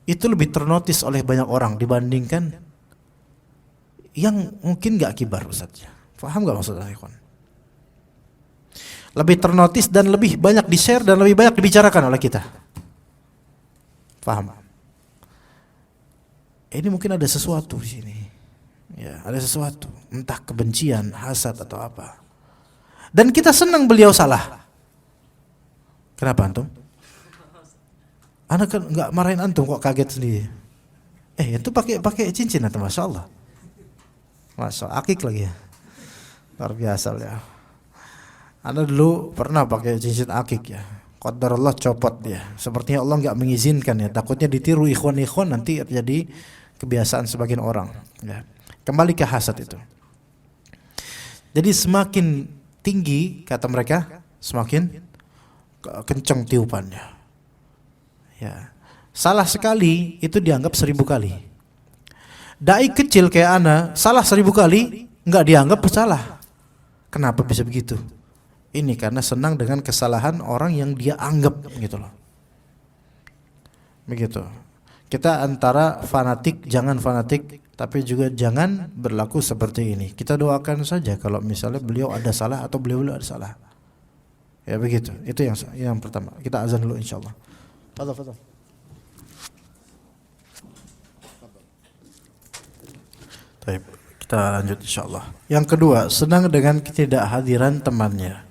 [SPEAKER 2] itu lebih ternotis oleh banyak orang dibandingkan yang mungkin gak kibar ustadznya. Faham gak maksudnya, ikhwan? Lebih ternotis dan lebih banyak di-share dan lebih banyak dibicarakan oleh kita. Paham? Ini mungkin ada sesuatu di sini. Ya, ada sesuatu, entah kebencian, hasad atau apa. Dan kita senang beliau salah. Kenapa antum? Anak kan nggak marahin antum kok kaget sendiri. Itu pakai cincin atau masya Allah. Masya Allah, akik lagi ya. Luar biasa ya. Anda dulu pernah pakai cincin akik ya. Qadarullah copot dia. Sepertinya Allah nggak mengizinkan ya. Takutnya ditiru ikhwan-ikhwan nanti terjadi kebiasaan sebagian orang. Ya. Kembali ke hasad itu. Jadi semakin tinggi kata mereka, semakin kencang tiupannya. Ya. Salah sekali itu dianggap 1000 kali. Dai kecil kayak ana salah 1000 kali nggak dianggap salah. Kenapa bisa begitu? Ini karena senang dengan kesalahan orang yang dia anggap gitu loh. Begitu. Kita antara fanatik, jangan fanatik, tapi juga jangan berlaku seperti ini. Kita doakan saja kalau misalnya beliau ada salah atau beliau ada salah. Ya begitu. Itu yang pertama. Kita azan dulu insyaallah. Fadhal. Baik, kita lanjut insyaallah. Yang kedua, senang dengan ketidakhadiran temannya.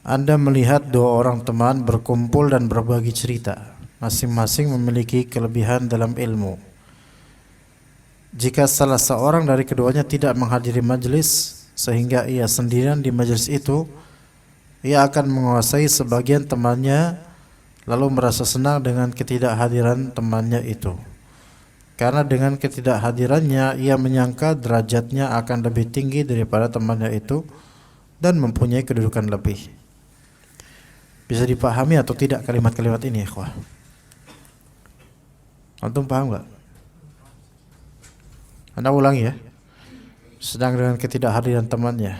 [SPEAKER 2] Anda melihat dua orang teman berkumpul dan berbagi cerita. Masing-masing memiliki kelebihan dalam ilmu. Jika salah seorang dari keduanya tidak menghadiri majelis sehingga ia sendirian di majelis itu, ia akan menguasai sebagian temannya lalu merasa senang dengan ketidakhadiran temannya itu. Karena dengan ketidakhadirannya ia menyangka derajatnya akan lebih tinggi daripada temannya itu dan mempunyai kedudukan lebih. Bisa dipahami atau tidak kalimat-kalimat ini, ikhwah? Antum paham enggak? Anda ulangi ya. Sedang dengan ketidakhadiran temannya.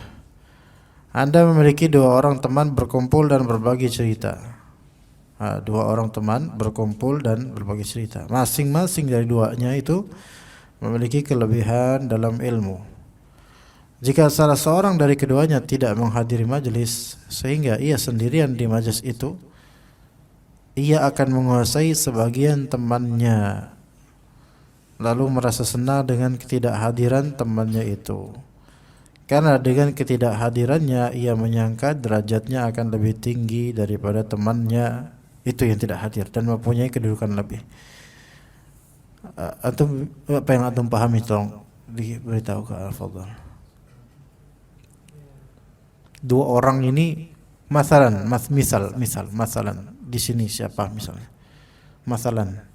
[SPEAKER 2] Anda memiliki dua orang teman berkumpul dan berbagi cerita. Dua orang teman berkumpul dan berbagi cerita. Masing-masing dari duanya itu memiliki kelebihan dalam ilmu. Jika salah seorang dari keduanya tidak menghadiri majelis sehingga ia sendirian di majelis itu, ia akan menguasai sebagian temannya lalu merasa senang dengan ketidakhadiran temannya itu. Karena dengan ketidakhadirannya ia menyangka derajatnya akan lebih tinggi daripada temannya itu yang tidak hadir dan mempunyai kedudukan lebih. Antum apa yang antum pahami tolong diberitahu ke Al-Fadhal. Dua orang ini masalan, masalan di sini siapa misalnya? Masalan.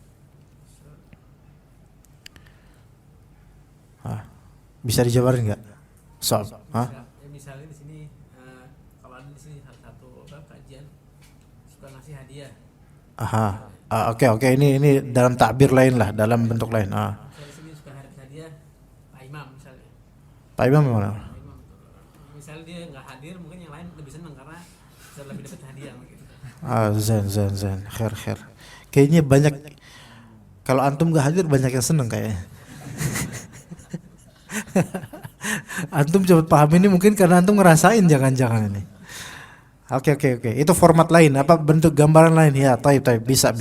[SPEAKER 2] Bisa dijabarin enggak? Soal,
[SPEAKER 3] misalnya di sini kalau ada di sini satu kajian suka ngasih hadiah.
[SPEAKER 2] Oke, ini dalam takbir lain lah, dalam bentuk lain.
[SPEAKER 3] Saya di sini suka hadiah Pak Imam misalnya.
[SPEAKER 2] Pak Imam mana?
[SPEAKER 3] Misalnya dia nggak hadir, mungkin yang lain lebih senang karena bisa lebih dapat hadiah gitu.
[SPEAKER 2] Zain, khair. Kayaknya banyak, kalau antum nggak hadir banyak yang senang kayaknya. Antum cepat paham ini mungkin karena antum ngerasain jangan-jangan ini. Oke. Itu format lain, apa bentuk gambaran lain ya? Taib. Bisa.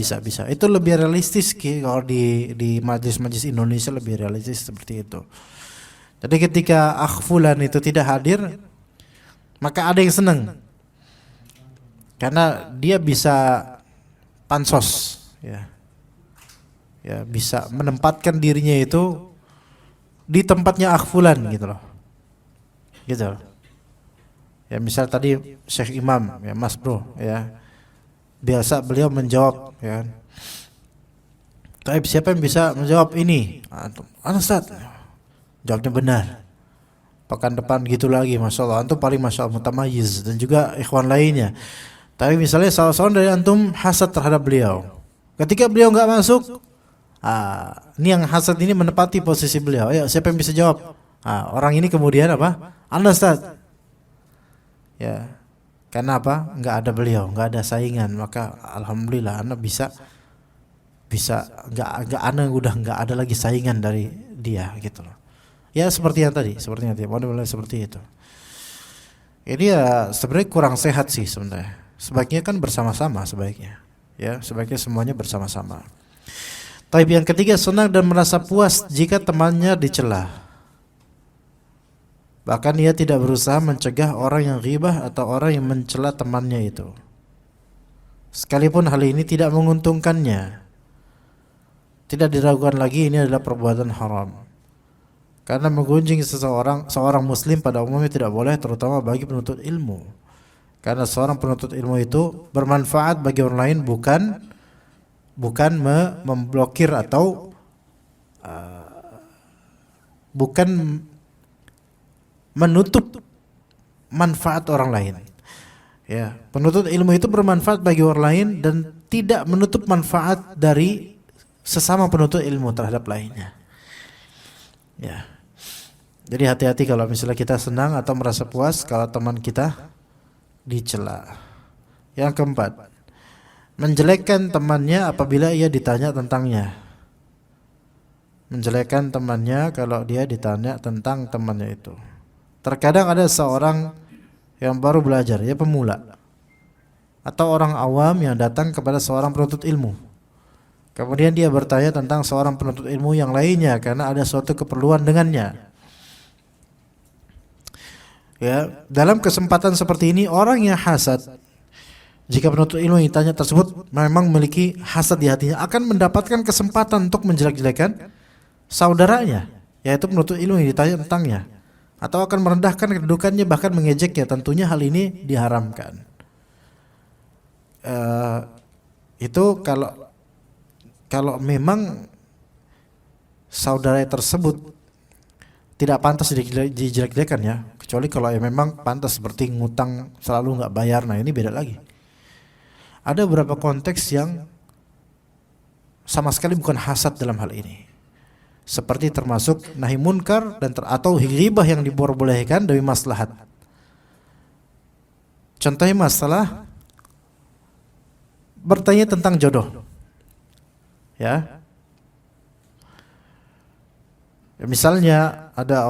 [SPEAKER 2] Itu lebih realistis kalau di majelis Indonesia lebih realistis seperti itu. Jadi ketika fulan itu tidak hadir, maka ada yang senang. Karena dia bisa pansos ya. Ya, bisa menempatkan dirinya itu di tempatnya fulan gitu loh. Gitu. Ya misal tadi Syekh Imam ya Mas Bro ya. Biasa beliau menjawab ya. Tapi siapa yang bisa menjawab ini? Ustaz. Jawabnya benar. pekan depan gitu lagi, masya Allah antum paling masya Allah mutamayyiz, dan juga ikhwan lainnya. Tapi misalnya salah seorang dari antum hasad terhadap beliau, ketika beliau nggak masuk, ini yang hasad ini menepati posisi beliau. Ayo siapa yang bisa jawab? Orang ini kemudian apa? Anda Ustaz. Ya, karena apa? Nggak ada beliau, nggak ada saingan, maka alhamdulillah Anda bisa nggak Anda udah nggak ada lagi saingan dari dia gitu loh. Ya seperti yang tadi, model seperti itu. Ini ya sebenarnya kurang sehat sih sebenarnya. Sebaiknya kan bersama-sama sebaiknya. Ya, sebaiknya semuanya bersama-sama. Taib yang ketiga, senang dan merasa puas jika temannya dicela. Bahkan ia tidak berusaha mencegah orang yang ghibah atau orang yang mencela temannya itu, sekalipun hal ini tidak menguntungkannya. Tidak diragukan lagi ini adalah perbuatan haram. Karena menggunjing seorang muslim pada umumnya tidak boleh, terutama bagi penuntut ilmu. Karena seorang penuntut ilmu itu bermanfaat bagi orang lain, bukan memblokir atau bukan menutup manfaat orang lain. Ya, penuntut ilmu itu bermanfaat bagi orang lain dan tidak menutup manfaat dari sesama penuntut ilmu terhadap lainnya. Ya. Jadi hati-hati kalau misalnya kita senang atau merasa puas kalau teman kita dicela. Yang keempat, menjelekkan temannya apabila ia ditanya tentangnya. Menjelekkan temannya kalau dia ditanya tentang temannya itu. Terkadang ada seorang yang baru belajar, ya pemula, atau orang awam yang datang kepada seorang penuntut ilmu. Kemudian dia bertanya tentang seorang penuntut ilmu yang lainnya karena ada suatu keperluan dengannya. Ya, dalam kesempatan seperti ini orang yang hasad, jika penuntut ilmu yang ditanya tersebut memang memiliki hasad di hatinya, akan mendapatkan kesempatan untuk menjelek-jelekan saudaranya, yaitu penuntut ilmu yang ditanya tentangnya, atau akan merendahkan kedudukannya, bahkan mengejeknya. Tentunya hal ini diharamkan. Itu kalau memang saudara tersebut tidak pantas dijelek-jelekan, ya, kecuali kalau ya memang pantas, seperti ngutang selalu nggak bayar. Nah ini beda lagi. Ada beberapa konteks yang sama sekali bukan hasad dalam hal ini, seperti termasuk nahi munkar dan atau ghibah yang diperbolehkan demi maslahat. Contohnya masalah bertanya tentang jodoh, ya. Misalnya ada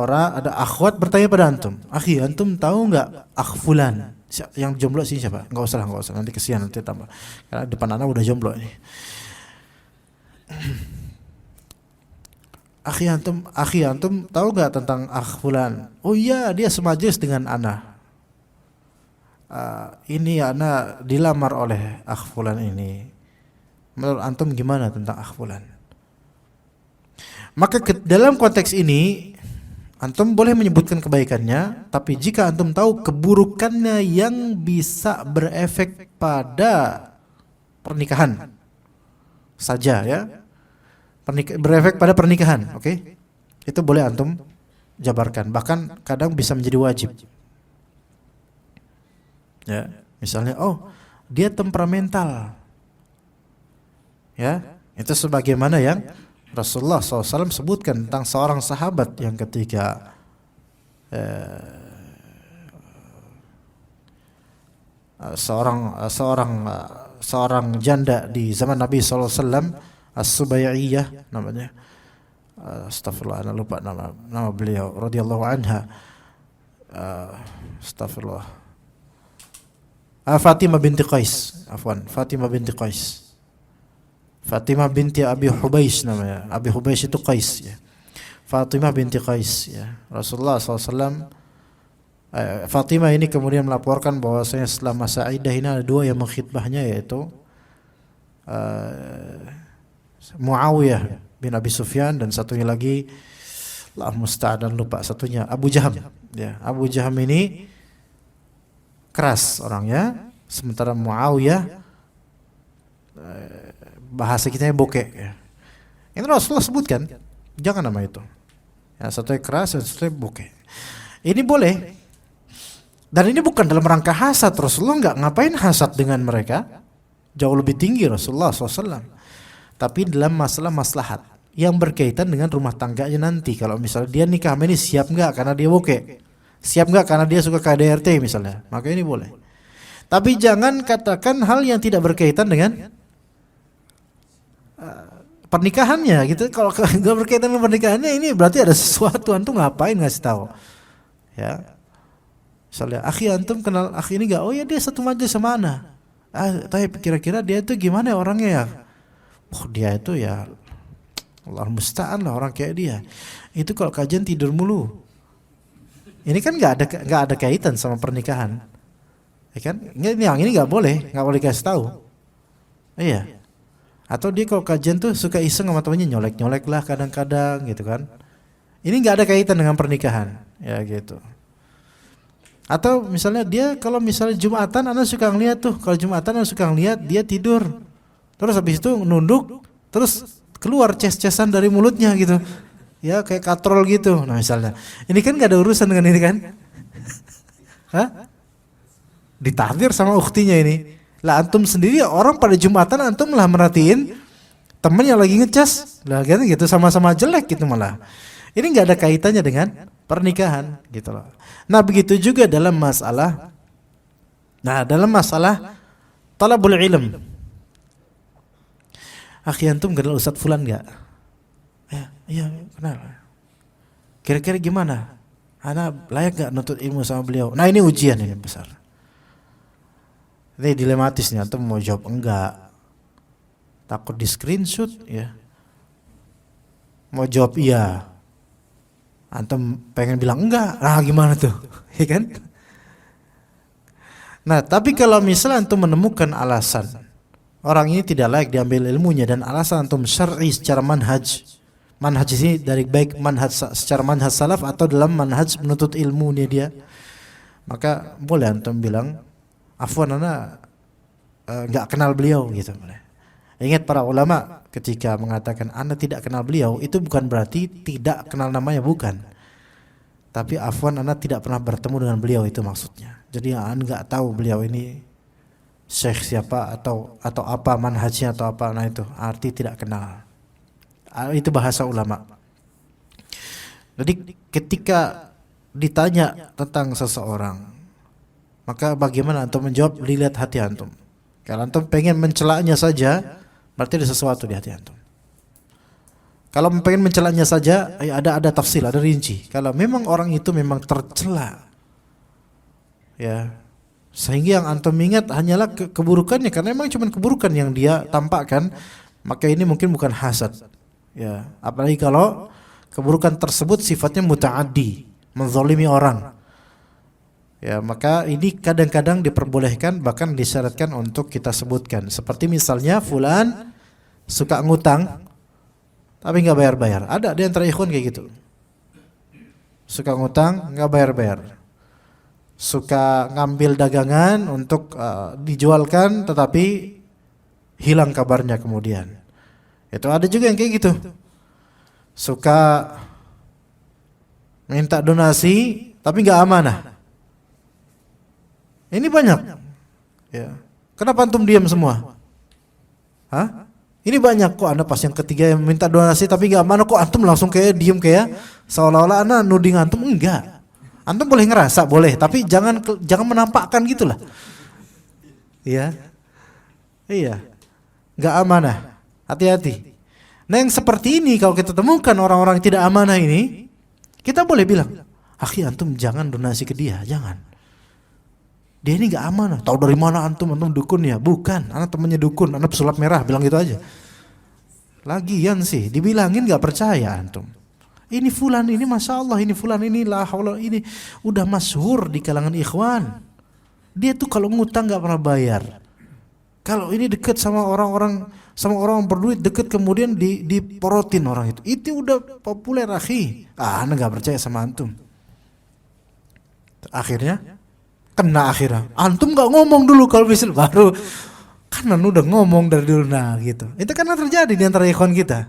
[SPEAKER 2] akhwat bertanya pada antum, akhi, antum tahu nggak akh fulan yang jomblo sih siapa? Nggak usah, nanti kesian, nanti tambah, karena depan anak udah jomblo ini. Akhi antum tahu nggak tentang akh fulan? Oh iya, dia semajlis dengan ana. Ini ana dilamar oleh akh fulan ini. Menurut antum gimana tentang akh fulan? Maka dalam konteks ini antum boleh menyebutkan kebaikannya, tapi jika antum tahu keburukannya yang bisa berefek pada pernikahan saja, ya, berefek pada pernikahan, oke? Itu boleh antum jabarkan, bahkan kadang bisa menjadi wajib. Ya, misalnya, oh dia temperamental, ya, itu sebagaimana yang Rasulullah SAW sebutkan tentang seorang sahabat yang ketika seorang janda di zaman Nabi SAW, As-Subaiyah namanya, astagfirullah, ana lupa nama beliau, radhiyallahu anha, astagfirullah, Fatimah binti Qais, Fatimah binti Abi Hubaisy namanya. Abi Hubaisy itu Qais, ya. Fatimah binti Qais, ya. Rasulullah SAW, Fatimah ini kemudian melaporkan bahwasanya setelah masa iddah ini ada dua yang mengkhidbahnya, yaitu Muawiyah bin Abi Sufyan dan satunya lagi musta'an, lupa satunya, Abu Jaham, ya. Abu Jaham ini keras orangnya, sementara Muawiyah bahasa kita bokeh, ya. Ini Rasulullah sebutkan, jangan nama itu. Ya, satunya keras dan satunya bokeh. Ini boleh. Dan ini bukan dalam rangka hasad. Rasulullah nggak ngapain hasad dengan mereka. Jauh lebih tinggi Rasulullah SAW. Tapi dalam masalah maslahat yang berkaitan dengan rumah tangganya nanti. Kalau misalnya dia nikah sama ini siap nggak karena dia bokeh, siap nggak karena dia suka KDRT misalnya, maka ini boleh. Tapi jangan katakan hal yang tidak berkaitan dengan pernikahannya gitu. Kalau nggak berkaitan dengan pernikahannya, ini berarti ada sesuatu. Antum ngapain ngasih tahu? Ya, misalnya akhi antum kenal akhi ini nggak? Oh ya dia satu majelis sama ana. Tapi kira-kira dia itu gimana ya orangnya ya? Oh dia itu ya Allah musta'an lah orang kayak dia. Itu kalau kajian tidur mulu. Ini kan nggak ada kaitan sama pernikahan, ya kan? Yang ini nggak boleh kasih tahu. Iya. Atau dia kalau kajian tuh suka iseng sama temannya, nyolek lah kadang-kadang gitu kan. Ini nggak ada kaitan dengan pernikahan, ya gitu. Atau misalnya dia kalau misalnya Jumatan, anak suka ngeliat tuh. Kalau Jumatan anak suka ngeliat dia tidur, terus habis itu nunduk, terus keluar ces-cesan dari mulutnya gitu. Ya kayak katrol gitu. Nah misalnya, ini kan nggak ada urusan dengan ini kan? Hah? Ditakdir sama ukhtinya ini. Lah antum sendiri orang pada Jumatan antum lah merhatiin temen yang lagi ngecas. Lah gitu sama-sama jelek gitu malah. Ini nggak ada kaitannya dengan pernikahan gitu loh. Nah begitu juga dalam masalah talabul ilm. Akhi antum kenal Ustadz Fulan nggak? Iya kenal. Kira-kira gimana? Ana layak nggak nuntut ilmu sama beliau? Nah ini ujian ini besar. Ini dilematis nih, antum mau jawab enggak, takut di screenshot ya. Mau jawab iya, antum pengen bilang enggak, nah gimana tuh, ya kan? Nah tapi kalau misalnya antum menemukan alasan orang ini tidak layak diambil ilmunya dan alasan antum syar'i secara manhaj ini dari baik manhaj secara manhaj salaf atau dalam manhaj menuntut ilmunya dia, maka boleh antum bilang afwan ana enggak kenal beliau gitu. Ingat para ulama ketika mengatakan ana tidak kenal beliau itu bukan berarti tidak kenal namanya, bukan. Tapi afwan ana tidak pernah bertemu dengan beliau itu maksudnya. Jadi ana enggak tahu beliau ini syekh siapa atau apa manhajnya atau apa, nah itu arti tidak kenal. Itu bahasa ulama. Jadi ketika ditanya tentang seseorang, maka bagaimana antum menjawab? Dilihat hati antum. Kalau antum pengen mencelaknya saja, berarti ada sesuatu di hati antum. Kalau pengen mencelaknya saja, ada tafsir, ada rinci. Kalau memang orang itu memang tercela, ya, sehingga yang antum ingat hanyalah keburukannya, karena memang cuma keburukan yang dia tampakkan, maka ini mungkin bukan hasad. Ya, apalagi kalau keburukan tersebut sifatnya muta'addi, menzalimi orang. Ya, maka ini kadang-kadang diperbolehkan, bahkan disyaratkan untuk kita sebutkan. Seperti misalnya fulan suka ngutang tapi nggak bayar-bayar. Ada di antara ikhwan kayak gitu. Suka ngutang nggak bayar-bayar. Suka ngambil dagangan untuk dijualkan tetapi hilang kabarnya kemudian. Itu ada juga yang kayak gitu. Suka minta donasi tapi nggak amanah. Ini banyak. Ya. Kenapa antum diam semua? Hah? Ini banyak kok. Anda pas yang ketiga yang minta donasi tapi nggak amanah kok antum langsung kayak diem kayak seolah-olah Anda nuding antum. Enggak. Antum boleh ngerasa, boleh, tapi jangan menampakkan gitulah. Iya. Iya. Nggak amanah. Hati-hati. Nah yang seperti ini kalau kita temukan orang-orang yang tidak amanah ini, kita boleh bilang, akhi antum jangan donasi ke dia, jangan. Dia ini nggak amanah. Tahu dari mana antum dukun ya? Bukan, anak temannya dukun, anak pesulap merah, bilang gitu aja. Lagian sih, dibilangin nggak percaya antum. Ini fulan ini masya Allah, ini fulan ini la haula, ini udah masyhur di kalangan ikhwan. Dia tuh kalau ngutang nggak pernah bayar. Kalau ini deket sama orang berduit, deket kemudian diporotin orang itu. Itu udah populer akhi. Anak nggak percaya sama antum. Akhirnya kena akhirnya. Antum nggak ngomong dulu kalau bisa baru kan udah ngomong dari dulu nah gitu. Itu karena terjadi di antara ikhwan kita.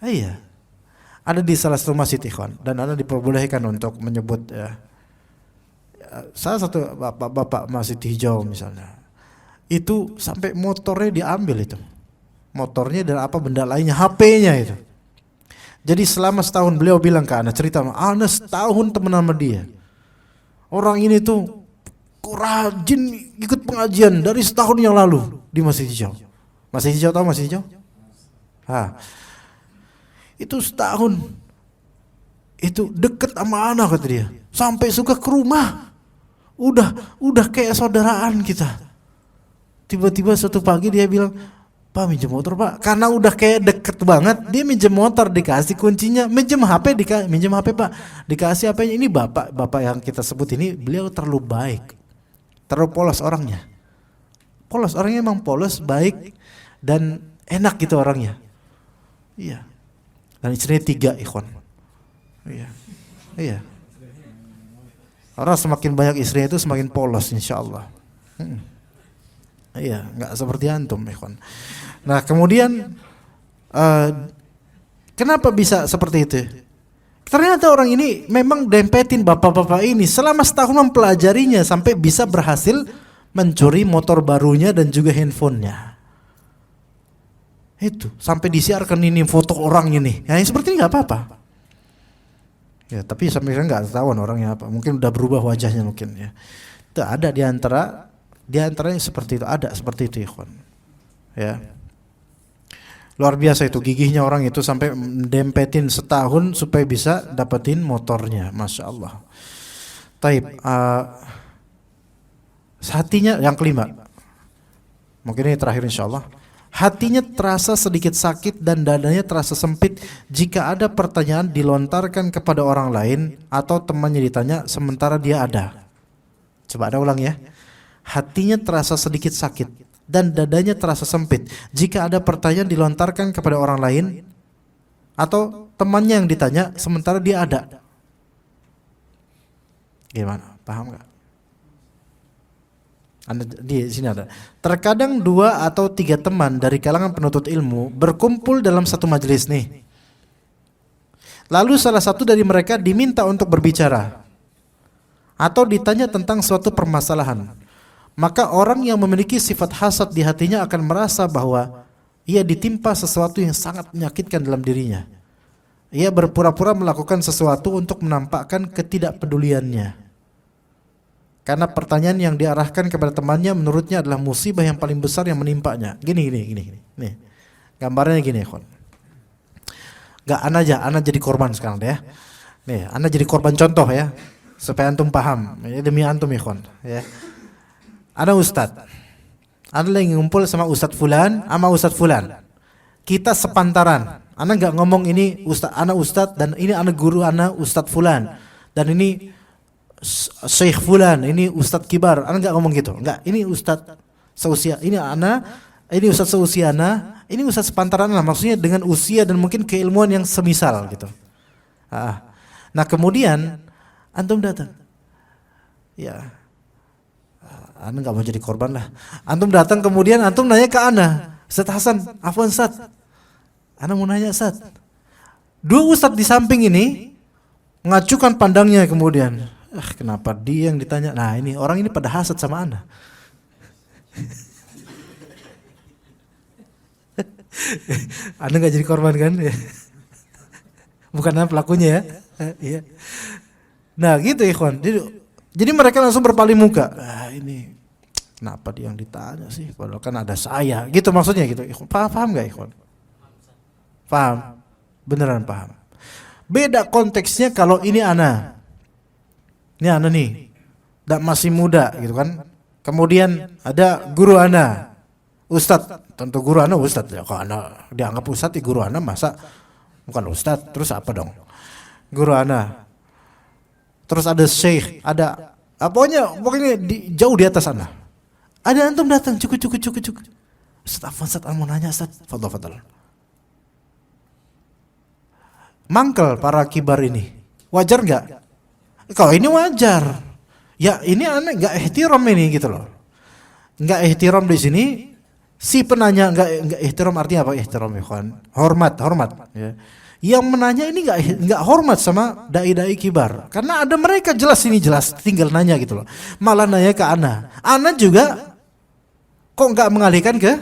[SPEAKER 2] Iya. ada di salah satu masjid ikhwan, dan Anda diperbolehkan untuk menyebut ya, salah satu bapak masjid hijau misalnya, itu sampai motornya diambil itu, motornya dan apa benda lainnya, HP-nya itu. Jadi selama setahun beliau bilang ke Ana, cerita, Ana setahun temenan sama dia, orang ini tuh rajin ikut pengajian dari setahun yang lalu di Masjid Hijau. Masjid Hijau, tahu Masjid Hijau? Itu setahun itu deket sama Ana kata dia, sampai suka ke rumah, udah kayak saudaraan kita. Tiba-tiba suatu pagi dia bilang, Pak minjem motor Pak, karena udah kayak deket banget, dia minjem motor, dikasih kuncinya, minjem HP Pak, dikasih HP-nya. Ini bapak yang kita sebut ini, beliau terlalu baik, terlalu polos orangnya, emang polos, baik dan enak gitu orangnya. Iya. Dan istrinya 3 ikhwan. Iya. Orang semakin banyak istrinya itu semakin polos insyaallah. Iya, nggak seperti antum ikhwan. Nah kemudian kenapa bisa seperti itu? Ternyata orang ini memang dempetin bapak-bapak ini selama setahun mempelajarinya sampai bisa berhasil mencuri motor barunya dan juga handphonenya. Itu sampai disiarkan ini foto orang ini. Ya yang seperti ini nggak apa-apa. Ya tapi sampai sekarang nggak ketahuan orangnya apa. Mungkin udah berubah wajahnya mungkin ya. Itu ada di antaranya seperti itu, ada seperti itu ikhwan. Ya. Luar biasa itu gigihnya orang itu sampai dempetin setahun supaya bisa dapetin motornya, masya Allah. Taib, hatinya yang kelima, mungkin ini terakhir insya Allah. Hatinya terasa sedikit sakit dan dadanya terasa sempit jika ada pertanyaan dilontarkan kepada orang lain atau temannya ditanya sementara dia ada. Coba ada ulang ya. Hatinya terasa sedikit sakit dan dadanya terasa sempit jika ada pertanyaan dilontarkan kepada orang lain atau temannya yang ditanya sementara dia ada. Gimana? Paham nggak? Anda di sini ada. Terkadang 2 atau 3 teman dari kalangan penuntut ilmu berkumpul dalam satu majelis nih. Lalu salah satu dari mereka diminta untuk berbicara atau ditanya tentang suatu permasalahan. Maka orang yang memiliki sifat hasad di hatinya akan merasa bahwa ia ditimpa sesuatu yang sangat menyakitkan dalam dirinya. Ia berpura-pura melakukan sesuatu untuk menampakkan ketidakpeduliannya. Karena pertanyaan yang diarahkan kepada temannya menurutnya adalah musibah yang paling besar yang menimpanya. Gini. Nih. Gambarnya gini, ikhwan. Enggak ana jadi korban sekarang deh ya. Nih, ana jadi korban contoh ya. Supaya antum paham. Ya, demi antum ikhwan, ya. Ada ustadz. Ada lagi ngumpul sama ustadz fulan sama ustadz fulan. Kita sepantaran. Ana enggak ngomong ini ana ustadz dan ini ana guru ana ustadz fulan. Dan ini Syekh fulan, ini ustadz kibar. Ana enggak ngomong gitu. Enggak, ini ustadz seusia. Ini ustadz seusia ana, ini ustadz sepantaran lah. Maksudnya dengan usia dan mungkin keilmuan yang semisal gitu. Nah, kemudian antum datang. Ya. Ana enggak mau jadi korban lah. Antum datang kemudian antum nanya ke ana, Ustadz Hasan, afwan Ustadz. Ana mau nanya Ustadz. 2 ustadz di samping ini mengacukan pandangnya kemudian. Kenapa dia yang ditanya? Nah ini orang ini pada hasad sama ana. Anda nggak jadi korban kan? Bukan anda pelakunya ya. Iya. Nah gitu ikhwan. Jadi mereka langsung berpaling muka. Ini kenapa dia yang ditanya sih? Padahal kan ada saya. Gitu maksudnya gitu. Paham nggak ikhwan? Paham? Beneran paham. Beda konteksnya kalau ini ana. Ini ana nih, masih muda gitu kan. Kemudian ada guru ana, ustadz. Tentu guru ana ustadz. Ya, kalau ana dianggap ustadz, guru ana masa bukan ustadz. Terus apa dong? Guru ana. Terus ada syekh, ada pokoknya jauh di atas ana. Ada antum datang cukup. Ustadz, mau nanya Ustadz. Fadal. Mangkel para kibar ini. Wajar enggak? Kalau ini wajar. Ya ini aneh enggak ihtiram ini gitu loh. Enggak ihtiram di sini. Si penanya enggak ihtiram artinya apa ihtiram ikhwan? Hormat ya. Yang menanya ini nggak hormat sama dai-dai kibar, karena ada mereka jelas tinggal nanya gitu loh, malah nanya ke ana juga kok nggak mengalihkan ke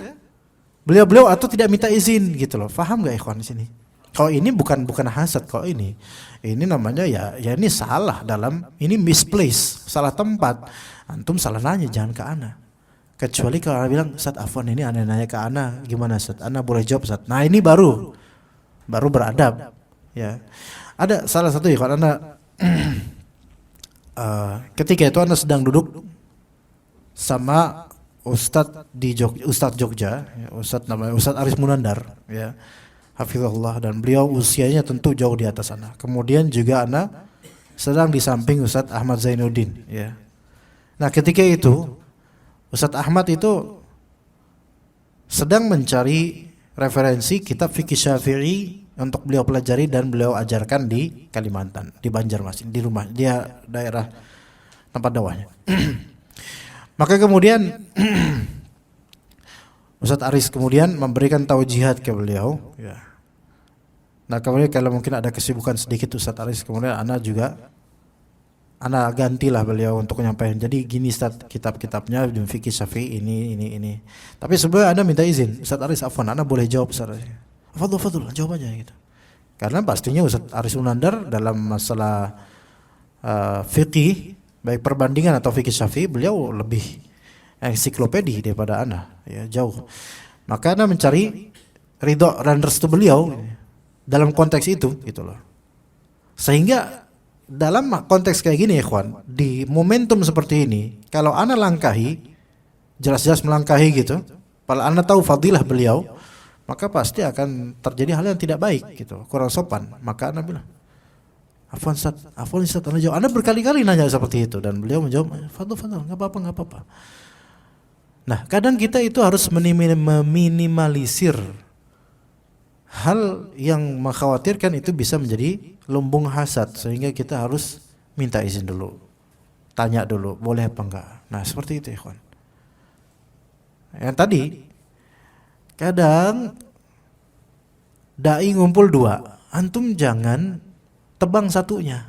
[SPEAKER 2] beliau atau tidak minta izin gitu loh. Paham nggak ikhwan di sini? Kalau ini bukan hasad, kalau ini namanya ya ini salah ini misplace, salah tempat. Antum salah nanya, jangan ke ana. Kecuali kalau ana bilang, Ustaz afwan ini ana nanya ke ana, gimana Ustaz? Ana boleh jawab Ustaz. Nah ini baru beradab, ya. Ada salah satu ya kalau ana ketika itu ana sedang duduk sama Ustadz Jogja, ya, namanya Ustadz Aris Munandar, ya, hafizahullah, dan beliau usianya tentu jauh di atas ana. Kemudian juga ana sedang di samping Ustadz Ahmad Zainuddin, ya. Nah ketika itu Ustadz Ahmad itu sedang mencari referensi kitab fikih Syafi'i untuk beliau pelajari dan beliau ajarkan di Kalimantan, di Banjarmasin, di rumah dia, daerah tempat dakwahnya. Maka kemudian Ustadz Aris kemudian memberikan taujihat ke beliau, ya. Nah kemudian kalau mungkin ada kesibukan sedikit Ustadz Aris, kemudian ana gantilah beliau untuk menyampaikan. Jadi gini Ustadz, kitab-kitabnya di fikih Syafi'i ini. Tapi sebelumnya ana minta izin, Ustadz Aris afwan, ana boleh jawab Ustadz Aris. Fadhil, jawab aja gitu. Karena pastinya Ustadz Aris Munandar dalam masalah fikih, baik perbandingan atau fikih Syafi'i, beliau lebih ensiklopedi daripada ana, ya, jauh. Maka ana mencari ridho dan restu beliau dalam konteks itu gitu loh. Sehingga dalam konteks kayak gini ikhwan, di momentum seperti ini, kalau ana langkahi, jelas-jelas melangkahi gitu, kalau ana tahu fadilah beliau, maka pasti akan terjadi hal yang tidak baik gitu, kurang sopan. Maka ana bilang, afwan Ustaz, ana jawab. Ana berkali-kali nanya seperti itu dan beliau menjawab, fadhil, enggak apa-apa. Nah, kadang kita itu harus meminimalisir hal yang mengkhawatirkan itu bisa menjadi lumbung hasad, sehingga kita harus minta izin dulu, tanya dulu boleh apa enggak. Nah seperti itu ikhwan. Yang tadi kadang dai ngumpul dua, antum jangan tebang satunya.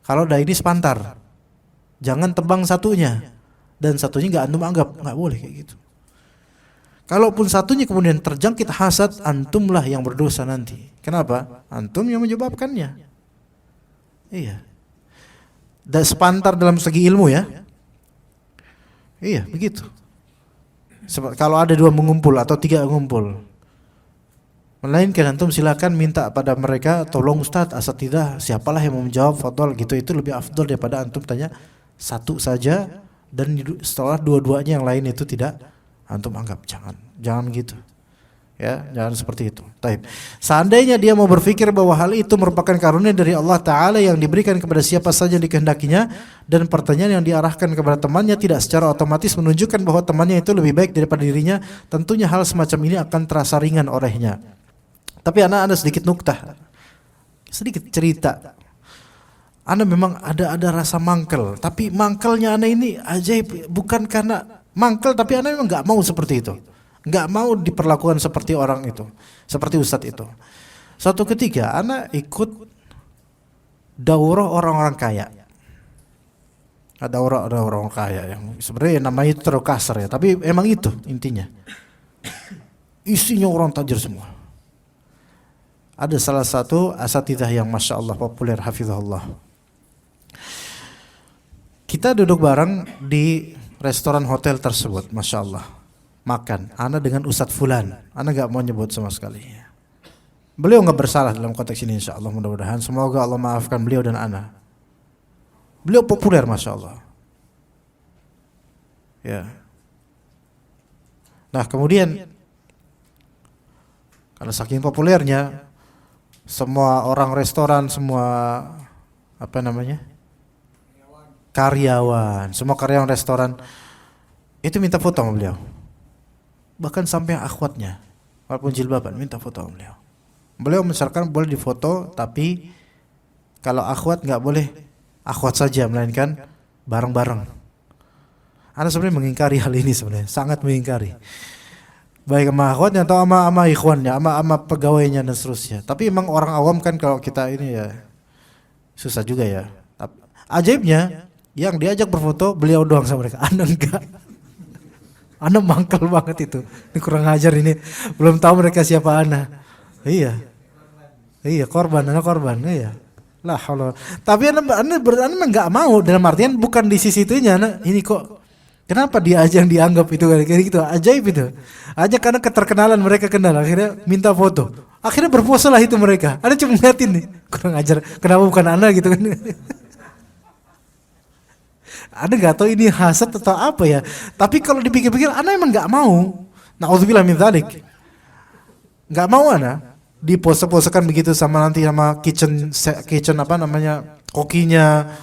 [SPEAKER 2] Kalau dai ini sepantar, jangan tebang satunya dan satunya enggak antum anggap, enggak boleh kayak gitu. Kalaupun satunya kemudian terjangkit hasad, antumlah yang berdosa nanti. Kenapa? Antum yang menyebabkannya. Iya. Dan sepantar dalam segi ilmu ya. Iya, begitu. Kalau ada dua mengumpul atau tiga mengumpul, melainkan antum silakan minta pada mereka, tolong Ustadz, asatidah, siapalah yang mau menjawab, fadhol gitu, itu lebih afdol daripada antum tanya satu saja dan setelah dua-duanya yang lain itu tidak antum anggap. Jangan gitu. Ya, jangan seperti itu. Taib. Seandainya dia mau berpikir bahwa hal itu merupakan karunia dari Allah Ta'ala yang diberikan kepada siapa saja yang dikehendakinya, dan pertanyaan yang diarahkan kepada temannya tidak secara otomatis menunjukkan bahwa temannya itu lebih baik daripada dirinya, tentunya hal semacam ini akan terasa ringan olehnya. Tapi ana sedikit nuktah, sedikit cerita. Ana memang ada rasa mangkel, tapi mangkelnya ana ini ajaib, bukan karena mangkel, tapi ana memang enggak mau seperti itu. Enggak mau diperlakukan seperti orang itu, seperti ustadz itu. Suatu ketika ana ikut daurah orang-orang kaya. Ada orang-orang kaya yang sebenarnya namanya itu terlalu kasar ya, tapi emang itu intinya. Isinya orang tajir semua. Ada salah satu asatidzah yang masya Allah populer, hafizahullah. Kita duduk bareng di restoran hotel tersebut, masya Allah. Makan, ana dengan Ustadz Fulan, ana gak mau nyebut sama sekali. Beliau gak bersalah dalam konteks ini, insya Allah, mudah-mudahan. Semoga Allah maafkan beliau dan ana. Beliau populer, masya Allah. Ya. Nah kemudian, karena saking populernya, semua orang restoran, semua karyawan, semua karyawan restoran itu minta foto sama beliau. Bahkan sampai akhwatnya, walaupun jilbaban, minta foto sama beliau. Beliau mensyaratkan boleh difoto, tapi kalau akhwat nggak boleh akhwat saja, melainkan bareng-bareng. Ana sebenarnya mengingkari hal ini, sebenarnya sangat mengingkari. baik sama akhwatnya atau sama ikhwannya, sama pegawainya dan seterusnya. Tapi emang orang awam kan kalau kita ini ya susah juga ya. Ajaibnya yang diajak berfoto beliau doang sama mereka. Anda enggak. Anda mangkal banget itu. Ini kurang ajar ini. Belum tahu mereka siapa Anda. Iya. Iya, korban. Iya. Lah kalau tapi anda enggak mau, dalam artian bukan di sisi itunya. Ini kok kenapa dia aja yang dianggap itu kayak gitu. Ajaib itu. Aja karena keterkenalan mereka kenal, akhirnya minta foto. Akhirnya berpose lah itu mereka. Anda cuma ngeliatin nih. Kurang ajar. Kenapa bukan Anda gitu kan. Anda nggak tahu ini hasad atau apa ya. Tapi kalau dipikir-pikir, Anda emang nggak mau. Nauzubillah min dzalik. Nggak mau Anda dipose-posekan begitu sama nanti sama kitchen apa namanya kokinya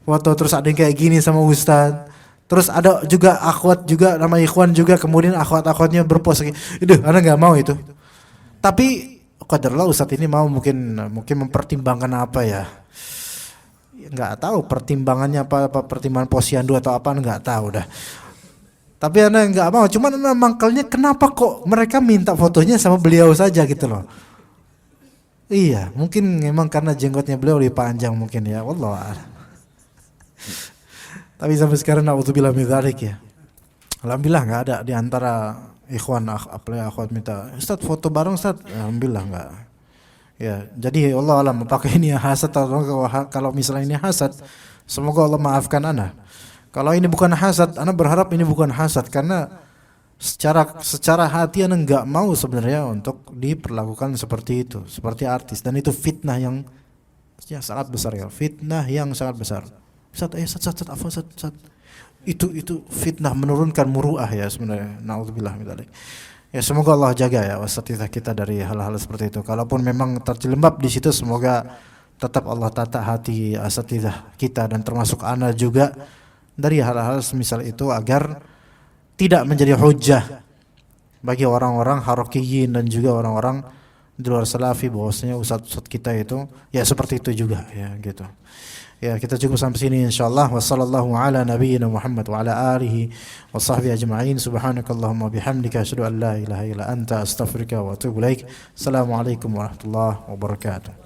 [SPEAKER 2] foto, terus ada yang kayak gini sama Ustadz. Terus ada juga akhwat juga nama ikhwan juga, kemudian akhwat-akhwatnya berpose. Itu Anda nggak mau itu. Tapi qadarullah Ustadz ini mau mungkin mempertimbangkan apa ya. Nggak tahu pertimbangannya apa pertimbangan posyandu atau apa nggak tahu dah. Tapi Anda nggak mau, cuman Anda mangkalnya kenapa kok mereka minta fotonya sama beliau saja gitu loh. Iya, mungkin memang karena jenggotnya beliau lebih panjang mungkin ya, wallah. Tapi sampai sekarang naudzubillah min dzalik ya. Alhamdulillah nggak ada di antara ikhwan akhwat minta, Ustaz foto bareng Ustaz. Alhamdulillah nggak. Ya, jadi Allah alam apakah ini hasad atau kalau misalnya ini hasad, semoga Allah maafkan Ana. Kalau ini bukan hasad, Ana berharap ini bukan hasad karena secara hati Ana enggak mau sebenarnya untuk diperlakukan seperti itu, seperti artis, dan itu fitnah yang sangat besar ya, fitnah yang sangat besar. Ustaz, itu fitnah menurunkan muruah ya sebenarnya. Nauzubillah min dzalik. Ya semoga Allah jaga ya wasatizah kita dari hal-hal seperti itu. Kalaupun memang terjelembab di situ, semoga tetap Allah tata hati asatizah kita dan termasuk ana juga dari hal-hal semisal itu agar tidak menjadi hujjah bagi orang-orang harokiyin dan juga orang-orang di luar salafi bahwasanya ustadz-ustadz kita itu ya seperti itu juga ya gitu. Ya kita cukup sampai sini insyaallah. Wassallallahu ala nabiyyina Muhammad wa ala alihi wa sahbihi ajma'in. Subhanakallahumma bihamdika asyhadu an la ilaha illa anta astaghfiruka wa atubu ilaik. Assalamualaikum warahmatullahi wabarakatuh.